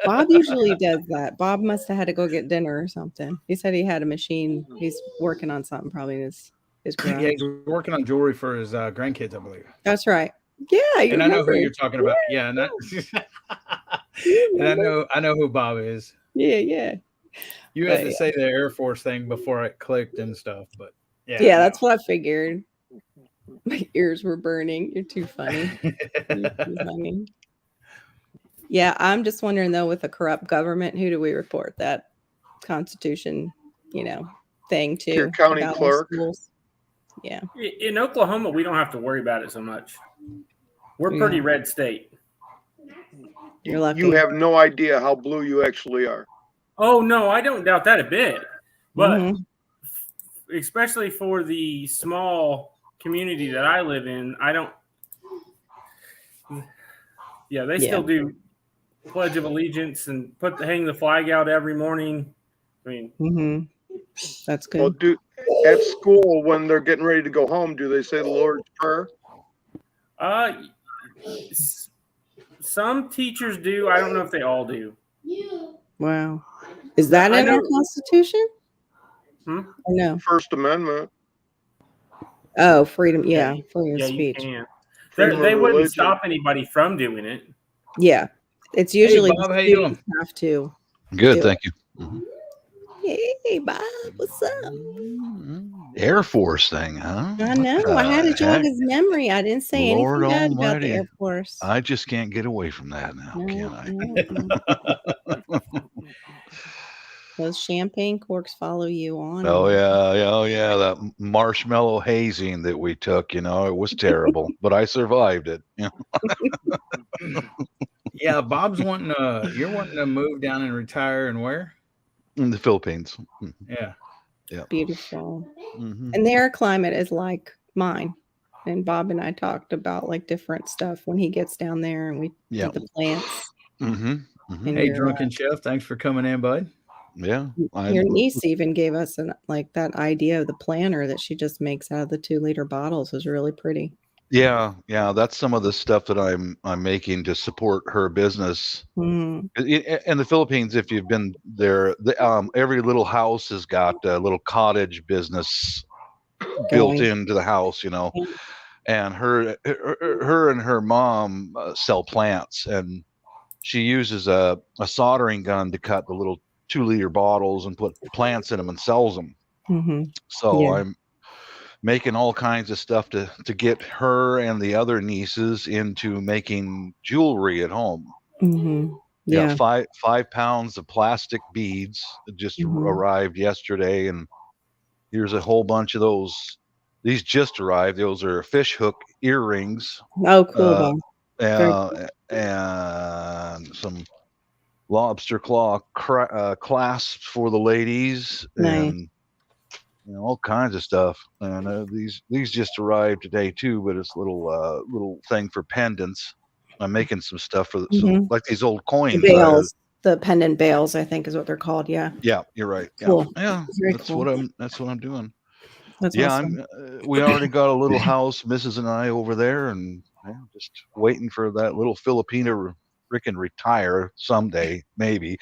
Bob usually does that. Bob must have had to go get dinner or something. He said he had a machine. He's working on something, probably in his garage. Yeah, he's working on jewelry for his grandkids, I believe. That's right. Yeah, and I know who you're talking about. Yeah, and, and I know who Bob is. Yeah. You had to say the Air Force thing before it clicked and stuff, but yeah, that's what I figured. My ears were burning. You're too funny. You're too funny. Yeah, I'm just wondering though, with a corrupt government, who do we report that Constitution, thing to? Your county clerk. Yeah. In Oklahoma, we don't have to worry about it so much. We're pretty red state. You're lucky. You have no idea how blue you actually are. Oh, no, I don't doubt that a bit. But especially for the small community that I live in, I don't. Yeah, they still do Pledge of Allegiance and hang the flag out every morning. I mean, that's good. Well, at school, when they're getting ready to go home, do they say the Lord's Prayer? Some teachers do. I don't know if they all do. Wow. Is that in our Constitution? Or no. First Amendment. Oh, freedom. Yeah, freedom of speech. You can. They wouldn't stop anybody from doing it. Yeah. It's usually Bob, how you doing? Have to. Good, thank you. Hey, Bob, what's up? Air Force thing, huh? I know. I had to jog his memory. I didn't say Lord anything bad about Almighty. the Air Force. I just can't get away from that now, can I? Those champagne corks follow you on. Oh yeah, that marshmallow hazing that we took, it was terrible, but I survived it. Yeah, Bob's you're wanting to move down and retire, and where? In the Philippines. Yeah. Beautiful. And their climate is like mine. And Bob and I talked about like different stuff when he gets down there, and we did the plants. Hey, Drunken Chef, thanks for coming in, bud. Yeah. Your niece even gave us that idea of the planter that she just makes out of the 2-liter bottles is really pretty. Yeah, that's some of the stuff that I'm making to support her business. In the Philippines, if you've been there, every little house has got a little cottage business built into the house, and her and her mom sell plants, and she uses a soldering gun to cut the little 2-liter bottles and put plants in them and sells them. So I'm making all kinds of stuff to get her and the other nieces into making jewelry at home. 5 pounds of plastic beads just arrived yesterday, and here's a whole bunch of those. These just arrived. Those are fish hook earrings. Oh, cool. And some lobster claw clasps for the ladies. Nice. And all kinds of stuff. And these just arrived today too, but it's a little thing for pendants. I'm making some stuff for like these old coins. Bales, the pendant bales, I think is what they're called. Yeah. Yeah, you're right. Yeah, cool. That's cool. That's what I'm doing. That's awesome. We already got a little house, Mrs. and I over there, and just waiting for that little Filipina freaking retire someday, maybe.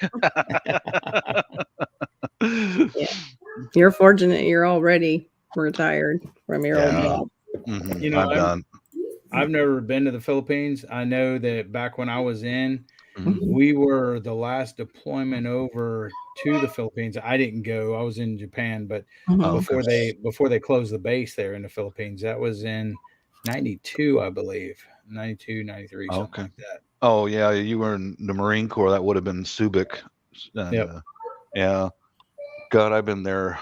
You're fortunate. You're already retired from your old job. I'm done. I've never been to the Philippines. I know that back when I was in, we were the last deployment over to the Philippines. I didn't go. I was in Japan, but before they closed the base there in the Philippines, that was in 92, I believe. 92, 93, something like that. Oh, yeah. You were in the Marine Corps. That would have been Subic. Yeah. God, I've been there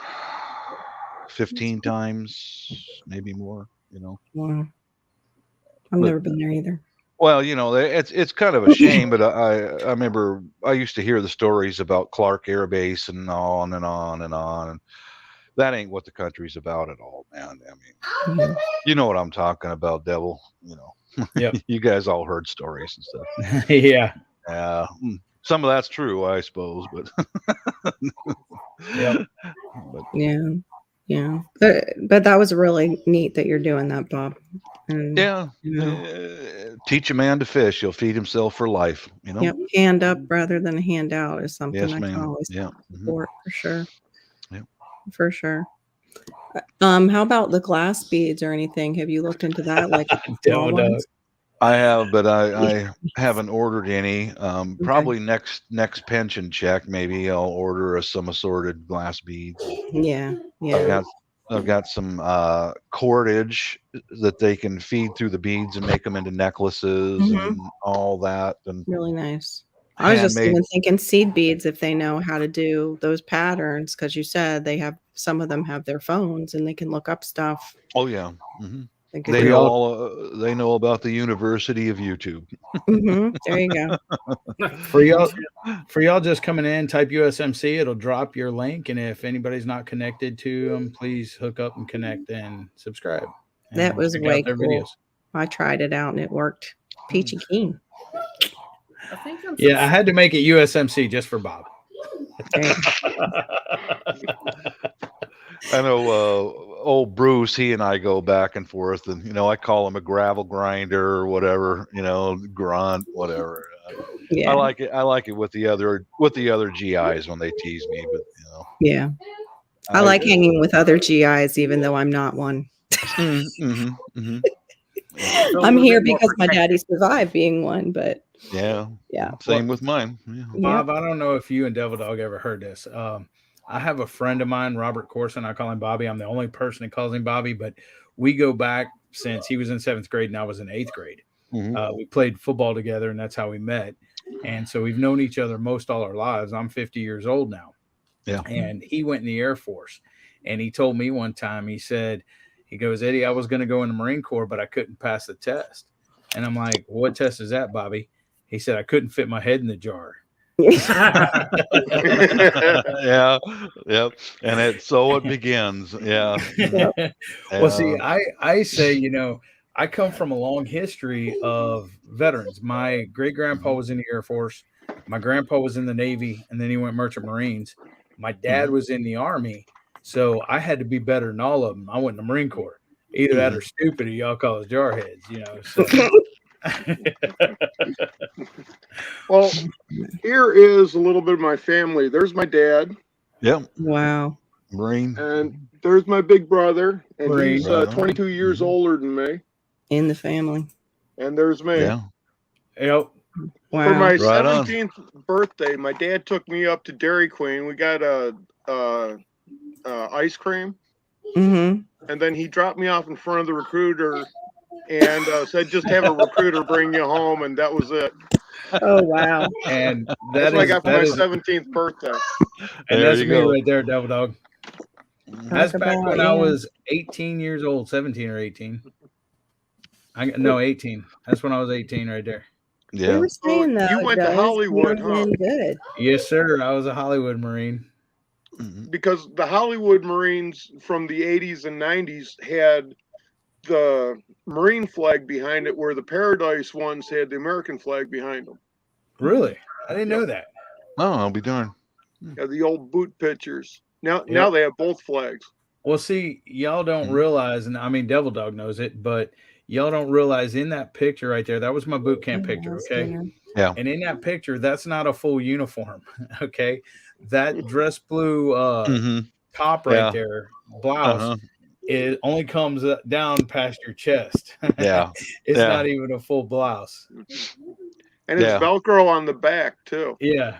15 times, maybe more, Wow. I've never been there either. Well, it's kind of a shame, but I remember I used to hear the stories about Clark Air Base and on and on and on. And that ain't what the country's about at all, man. I mean, you know what I'm talking about, Devil, Yep. You guys all heard stories and stuff. Yeah. Yeah. Some of that's true, I suppose, but Yep. but Yeah. But that was really neat that you're doing that, Bob. And, yeah, teach a man to fish, he'll feed himself for life. Yep. Hand up rather than a handout is something Yes, I can ma'am. always Yeah. support for sure. Yep. For sure. How about the glass beads or anything? Have you looked into that? Like small ones? I have, but I haven't ordered any. Okay. Probably next pension check, maybe I'll order some assorted glass beads. Yeah. Yeah. I've got some cordage that they can feed through the beads and make them into necklaces and all that. And really nice. I was just even thinking seed beads if they know how to do those patterns, because you said some of them have their phones and they can look up stuff. Oh yeah. They know they know about the University of YouTube. There you go. For y'all just coming in, type USMC. It'll drop your link, and if anybody's not connected to them, please hook up and connect and subscribe. And that was way cool. Videos. I tried it out and it worked peachy keen. I had to make it USMC just for Bob. I know old Bruce, he and I go back and forth, and I call him a gravel grinder or whatever, grunt, whatever. I like it with the other GIs when they tease me, but yeah, I like hanging with other GIs even though I'm not one. I'm here because my daddy survived being one, but yeah, same with mine. Bob, I don't know if you and Devil Dog ever heard this. I have a friend of mine, Robert Corson. I call him Bobby. I'm the only person that calls him Bobby, but we go back since he was in 7th grade and I was in 8th grade. We played football together, and that's how we met. And so we've known each other most all our lives. I'm 50 years old now. Yeah. And he went in the Air Force, and he told me one time, he goes, Eddie, I was going to go in the Marine Corps, but I couldn't pass the test. And I'm like, what test is that, Bobby? He said, I couldn't fit my head in the jar. Yep. And it begins. Yeah. Well, see, I say, I come from a long history of veterans. My great grandpa was in the Air Force. My grandpa was in the Navy, and then he went Merchant Marines. My dad was in the Army, so I had to be better than all of them. I went in the Marine Corps. Either that or stupid, or y'all call us jarheads, So. Well, here is a little bit of my family. There's my dad. Yep. Wow. Marine. And there's my big brother, and Marine. he's 22 years older than me. In the family. And there's me. Yeah. Yep. Wow. For my 17th birthday, my dad took me up to Dairy Queen. We got ice cream. And then he dropped me off in front of the recruiter and said, just have a recruiter bring you home. And that was it. Oh, wow. And that's what I got for my 17th birthday. And that's me right there, Devil Dog. That's back when I was 18 years old, 17 or 18. 18. That's when I was 18 right there. Yeah. We were saying that. You went to Hollywood, huh? Good. Yes, sir. I was a Hollywood Marine. Because the Hollywood Marines from the 80s and 90s had the Marine flag behind it, where the Paradise ones had the American flag behind them. Really? I didn't know that. Oh, I'll be darned. Yeah, the old boot pictures. Now they have both flags. Well, see, y'all don't realize, and I mean, Devil Dog knows it, but y'all don't realize in that picture right there, that was my boot camp picture, okay? Yeah. And in that picture, that's not a full uniform, okay? That dress blue top right there, blouse, it only comes down past your chest. Yeah. It's not even a full blouse. And it's Velcro on the back, too. Yeah.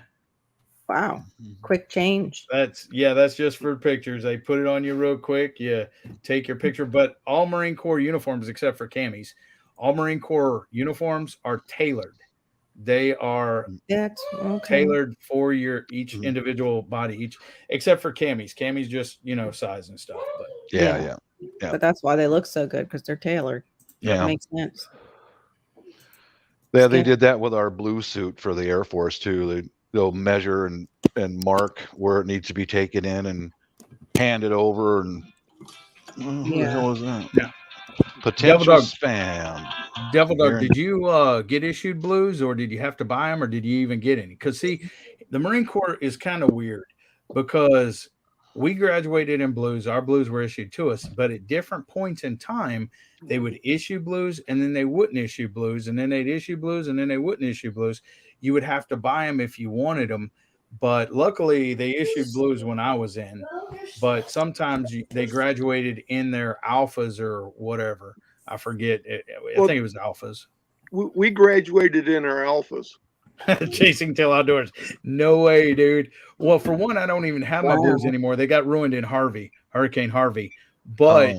Wow. Quick change. That's just for pictures. They put it on you real quick. You take your picture. But all Marine Corps uniforms, except for camis, all Marine Corps uniforms are tailored. They are tailored for your each individual body, except for camis. Camis just, size and stuff. But yeah. But that's why they look so good, because they're tailored. Yeah. That makes sense. Yeah, they did that with our blue suit for the Air Force too. They'll measure and mark where it needs to be taken in and hand it over. And who the hell is that? Yeah. Potential spam. Devil Dog, Here. did you get issued blues, or did you have to buy them, or did you even get any? Because see, the Marine Corps is kind of weird because we graduated in blues. Our blues were issued to us, but at different points in time, they would issue blues and then they wouldn't issue blues, and then they'd issue blues and then they wouldn't issue blues. You would have to buy them if you wanted them. But luckily, they issued blues when I was in. But sometimes they graduated in their alphas or whatever. I forget. I think it was alphas. We graduated in our alphas. Chasing Tail Outdoors. No way, dude. Well, for one, I don't even have my blues anymore. They got ruined in Hurricane Harvey. But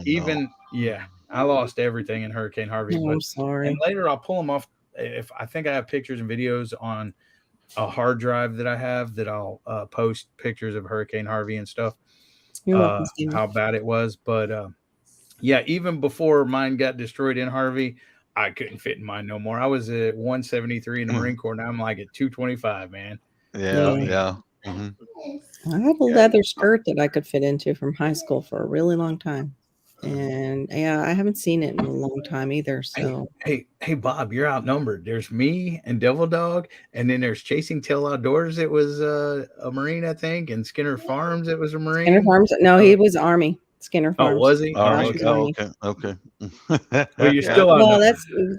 I lost everything in Hurricane Harvey. Oh, I'm sorry. And later I'll pull them off. If I think I have pictures and videos on a hard drive that I have that I'll post pictures of Hurricane Harvey and stuff. How bad it was. But even before mine got destroyed in Harvey, I couldn't fit in mine no more. I was at 173 in the Marine Corps. Now I'm like at 225, man. Yeah. Mm-hmm. I had a leather skirt that I could fit into from high school for a really long time. And I haven't seen it in a long time either. So hey, Bob, you're outnumbered. There's me and Devil Dog, and then there's Chasing Tail Outdoors. It was a Marine, I think, and Skinner Farms. It was a Marine. Skinner Farms. No, he was Army. Skinner Farms. Oh, was he? Okay. Well, you're still on. Well,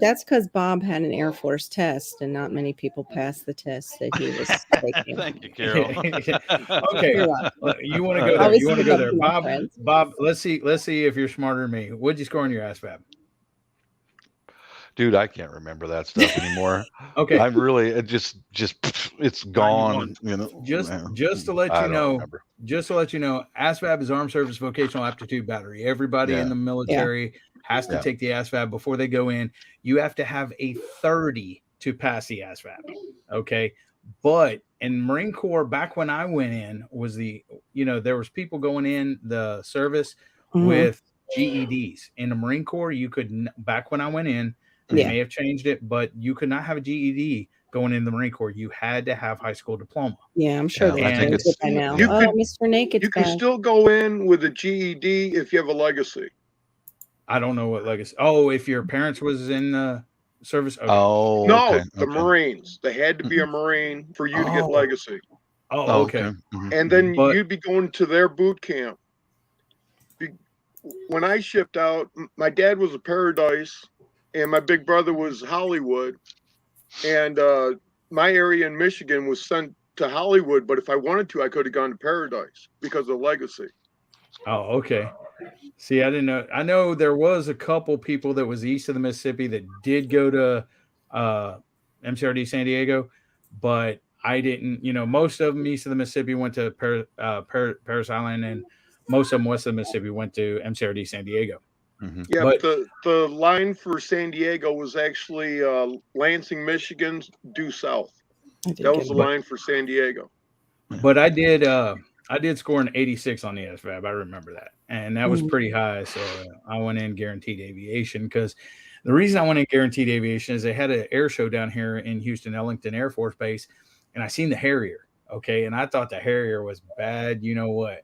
that's because Bob had an Air Force test, and not many people passed the test that he was taking. Thank you, Carol. Okay, you want to go there? You want to go there, Bob? Bob, let's see if you're smarter than me. What'd you score on your ASVAB? Dude, I can't remember that stuff anymore. Okay, I'm really it's gone. Just to let you know. Just to let you know, ASVAB is Armed Service Vocational Aptitude Battery. Everybody in the military has to take the ASVAB before they go in. You have to have a 30 to pass the ASVAB. Okay. But in Marine Corps, back when I went in, was there was people going in the service with GEDs. In the Marine Corps, you could, back when I went in, they may have changed it, but you could not have a GED going in the Marine Corps. You had to have high school diploma. Yeah, I'm sure they changed it by now. Mr. Naked. You can still go in with a GED if you have a legacy. I don't know what legacy. Oh, if your parents was in the service. Okay. Oh, no, the Marines. They had to be a Marine for you to get legacy. Oh, okay. And then you'd be going to their boot camp. When I shipped out, my dad was a Paradise, and my big brother was Hollywood. And my area in Michigan was sent to Hollywood, but if I wanted to, I could have gone to Paradise because of legacy. Oh, okay. See, I didn't know. I know there was a couple people that was east of the Mississippi that did go to MCRD San Diego, but I didn't. Most of them east of the Mississippi went to Paris Island, and most of them west of the Mississippi went to MCRD San Diego. Mm-hmm. Yeah, but the line for San Diego was actually Lansing, Michigan, due south. That was the line for San Diego. But I did score an 86 on the SVAB. I remember that, and that was pretty high. So I went in guaranteed aviation, because the reason I went in guaranteed aviation is they had an air show down here in Houston Ellington Air Force Base, and I seen the Harrier. Okay, and I thought the Harrier was bad. You know what?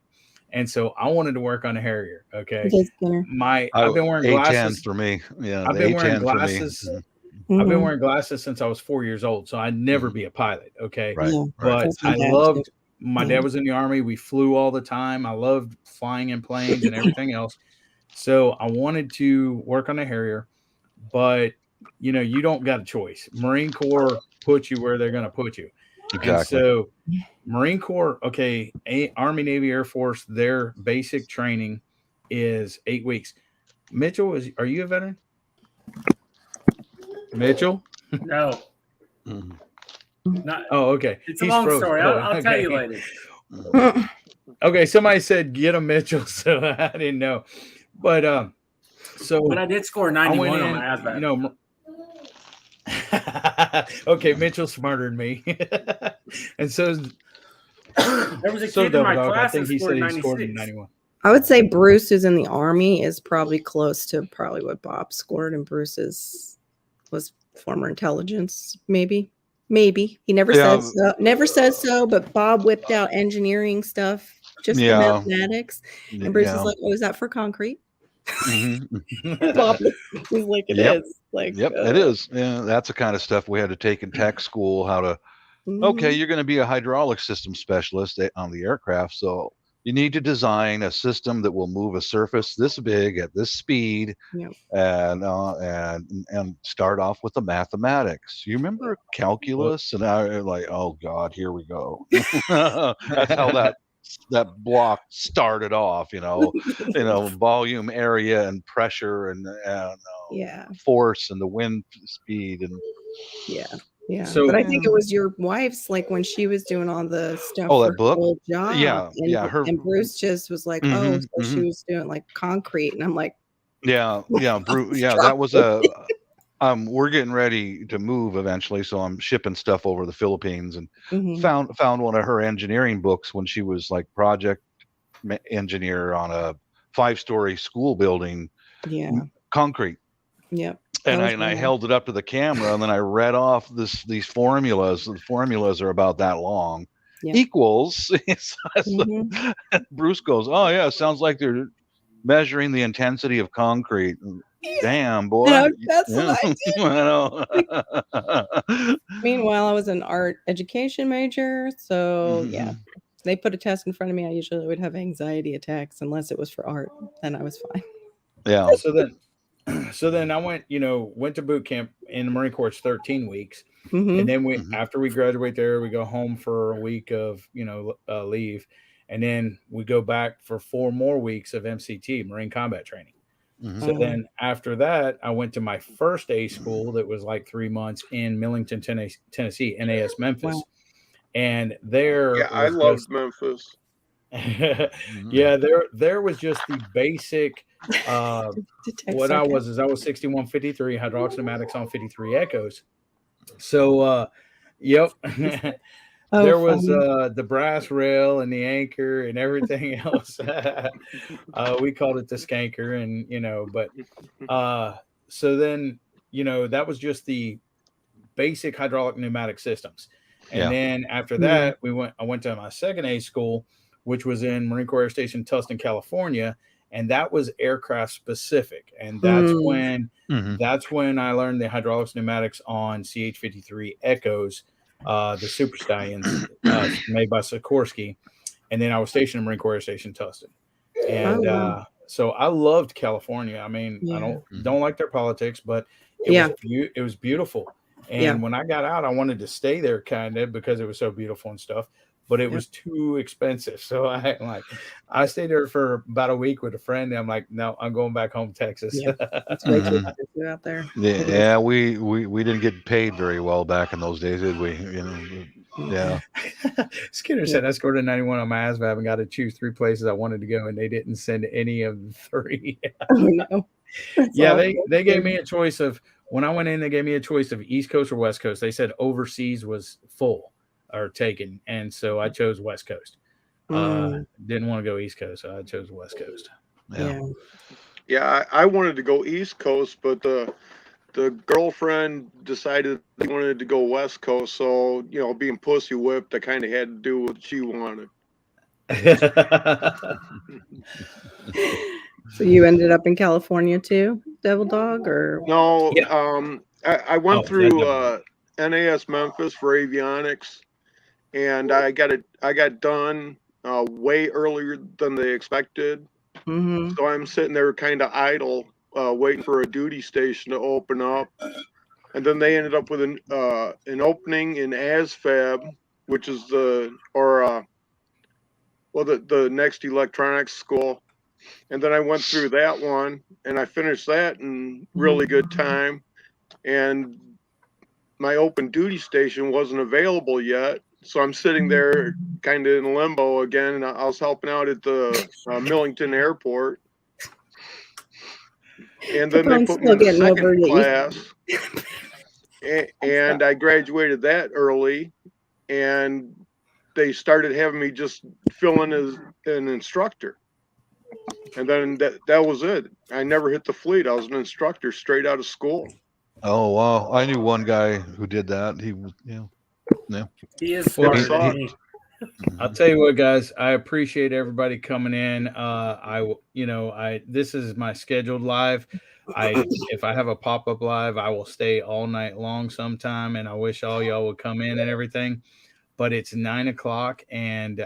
And so I wanted to work on a Harrier. Okay. I've been wearing glasses for me. Yeah. I've been wearing glasses. I've been wearing glasses since I was 4 years old. So I'd never be a pilot. Okay. Right. But I loved, my dad was in the Army. We flew all the time. I loved flying in planes and everything else. So I wanted to work on a Harrier, but you don't got a choice. Marine Corps puts you where they're going to put you. Exactly. And so Marine Corps, Army, Navy, Air Force, their basic training is 8 weeks. Mitchell, are you a veteran? Mitchell? No. Not. Oh, okay. It's a long story. I'll tell you later. Okay, somebody said get a Mitchell, so I didn't know. But but I did score 91 on my ASVAB. Okay, Mitchell's smarter than me. And so there was a kid in my class that scored 91. I would say Bruce, who's in the Army, is probably close to what Bob scored, and Bruce's was former intelligence, maybe. He never says so, but Bob whipped out engineering stuff just for mathematics, and Bruce is like, "Oh, is that for concrete?" Bobby. He's like, it Yep. is. Like, Yep, it is. Yeah, that's the kind of stuff we had to take in tech school. How to okay, you're going to be a hydraulic system specialist on the aircraft, so you need to design a system that will move a surface this big at this speed, Yep. and start off with the mathematics. You remember calculus? And I like, oh God, here we go. That's how that block started off. Volume, area, and pressure, and yeah, force, and the wind speed, and yeah. So- but I think it was your wife's, like when she was doing all the stuff Oh, for that book? her old job. Yeah, and Bruce just was like, Mhm, so she was doing like concrete, and I'm like, Bruce. Yeah, that was we're getting ready to move eventually, so I'm shipping stuff over the Philippines, and found one of her engineering books when she was like project engineer on a 5-story school building, concrete. Yep. And I held it up to the camera, and then I read off these formulas. The formulas are about that long. Equals. Bruce goes, "Oh yeah, sounds like they're measuring the intensity of concrete." Damn, boy. That's what I did. Meanwhile, I was an art education major, so they put a test in front of me. I usually would have anxiety attacks unless it was for art. Then I was fine. Yeah. So then I went to boot camp in the Marine Corps. It's 13 weeks. And then after we graduate there, we go home for a week of, leave. And then we go back for 4 more weeks of MCT, Marine Combat Training. So then after that, I went to my first A school that was like 3 months in Millington, Tennessee, NAS Memphis. Wow. And there, I loved Memphis. there was just the basic what I was 6153 hydraulics pneumatics on 53 echoes. So there was the brass rail and the anchor and everything else. We called it the skanker, and but so then that was just the basic hydraulic pneumatic systems. And then after that, I went to my second A school, which was in Marine Corps Air Station Tustin, California, and that was aircraft specific. And that's when I learned the hydraulics pneumatics on CH-53 Echoes, the Super Stallions made by Sikorsky. And then I was stationed in Marine Corps Air Station Tustin. And so I loved California. I mean, I don't like their politics, but it was beautiful. And when I got out, I wanted to stay there kind of because it was so beautiful and stuff, but it was too expensive. So I stayed there for about a week with a friend. And I'm like, no, I'm going back home to Texas. It's way too expensive out there. Yeah, we didn't get paid very well back in those days, did we? Skinner said I scored a 91 on my ASVAB and got to choose 3 places I wanted to go, and they didn't send any of the 3. Oh no. They gave me a choice of, when I went in, they gave me a choice of East Coast or West Coast. They said overseas was full or taken, and so I chose West Coast. Didn't want to go East Coast, so I chose West Coast. Yeah, I wanted to go East Coast, but the girlfriend decided they wanted to go West Coast, so being pussy whipped, I kind of had to do what she wanted. So you ended up in California too, Devil Dog, or no? I went through NAS Memphis for avionics, and I got done way earlier than they expected. So I'm sitting there kind of idle, waiting for a duty station to open up, and then they ended up with an opening in ASFAB, which is the next electronics school. And then I went through that one, and I finished that in really good time. And my open duty station wasn't available yet, so I'm sitting there kind of in limbo again. And I was helping out at the Millington Airport, and then they put me in the second class, and I graduated that early, and they started having me just fill in as an instructor. And then that was it. I never hit the fleet. I was an instructor straight out of school. Oh wow! I knew one guy who did that. He was, He is smart. I'll tell you what, guys. I appreciate everybody coming in. This is my scheduled live. If I have a pop up live, I will stay all night long sometime, and I wish all y'all would come in and everything. But it's 9 o'clock, and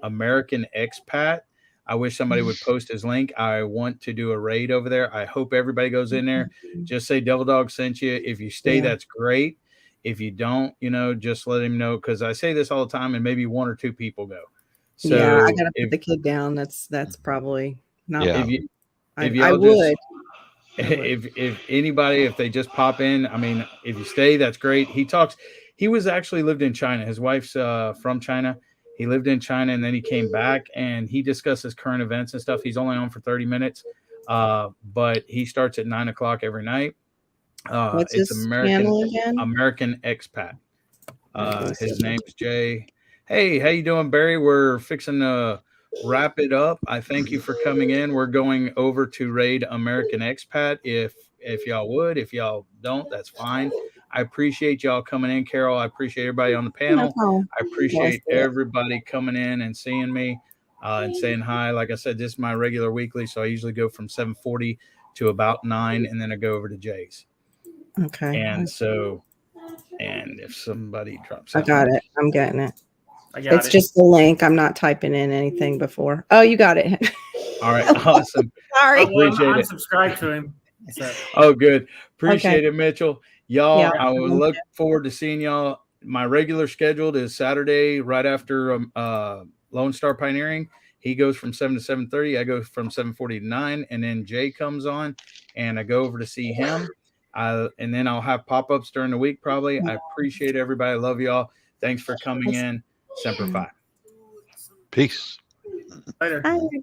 American Expat. I wish somebody would post his link. I want to do a raid over there. I hope everybody goes in there. Just say Devil Dog sent you. If you stay, that's great. If you don't, just let him know, because I say this all the time, and maybe 1 or 2 people go. So yeah, I gotta put the kid down. That's probably not. Yeah. I would. If anybody, if they just pop in, I mean, if you stay, that's great. He was actually lived in China. His wife's from China. He lived in China, and then he came back, and he discusses current events and stuff. He's only on for 30 minutes, but he starts at 9 o'clock every night. What's It's his channel again? American Expat. His name's Jay. Hey, how you doing, Barry? We're fixing to wrap it up. I thank you for coming in. We're going over to raid American Expat. If y'all would, if y'all don't, that's fine. I appreciate y'all coming in, Carol. I appreciate everybody on the panel. I appreciate everybody coming in and seeing me and saying hi. Like I said, this is my regular weekly, so I usually go from 7:40 to about 9, and then I go over to Jay's. Okay. And so, and if somebody drops, I got it. I'm getting it. It's just the link. I'm not typing in anything before. Oh, you got it. All right. Awesome. Sorry. Appreciate it. Subscribe to him. So. Oh, good. Appreciate it, Mitchell. Y'all, Yeah. I will look forward to seeing y'all. My regular scheduled is Saturday right after Lone Star Pioneering. He goes from 7 to 7:30. I go from 7:40 to 9, and then Jay comes on, and I go over to see him. And then I'll have pop-ups during the week probably. I appreciate everybody. I love y'all. Thanks for coming in. Semper Fi. Peace. Later. Hi, everybody.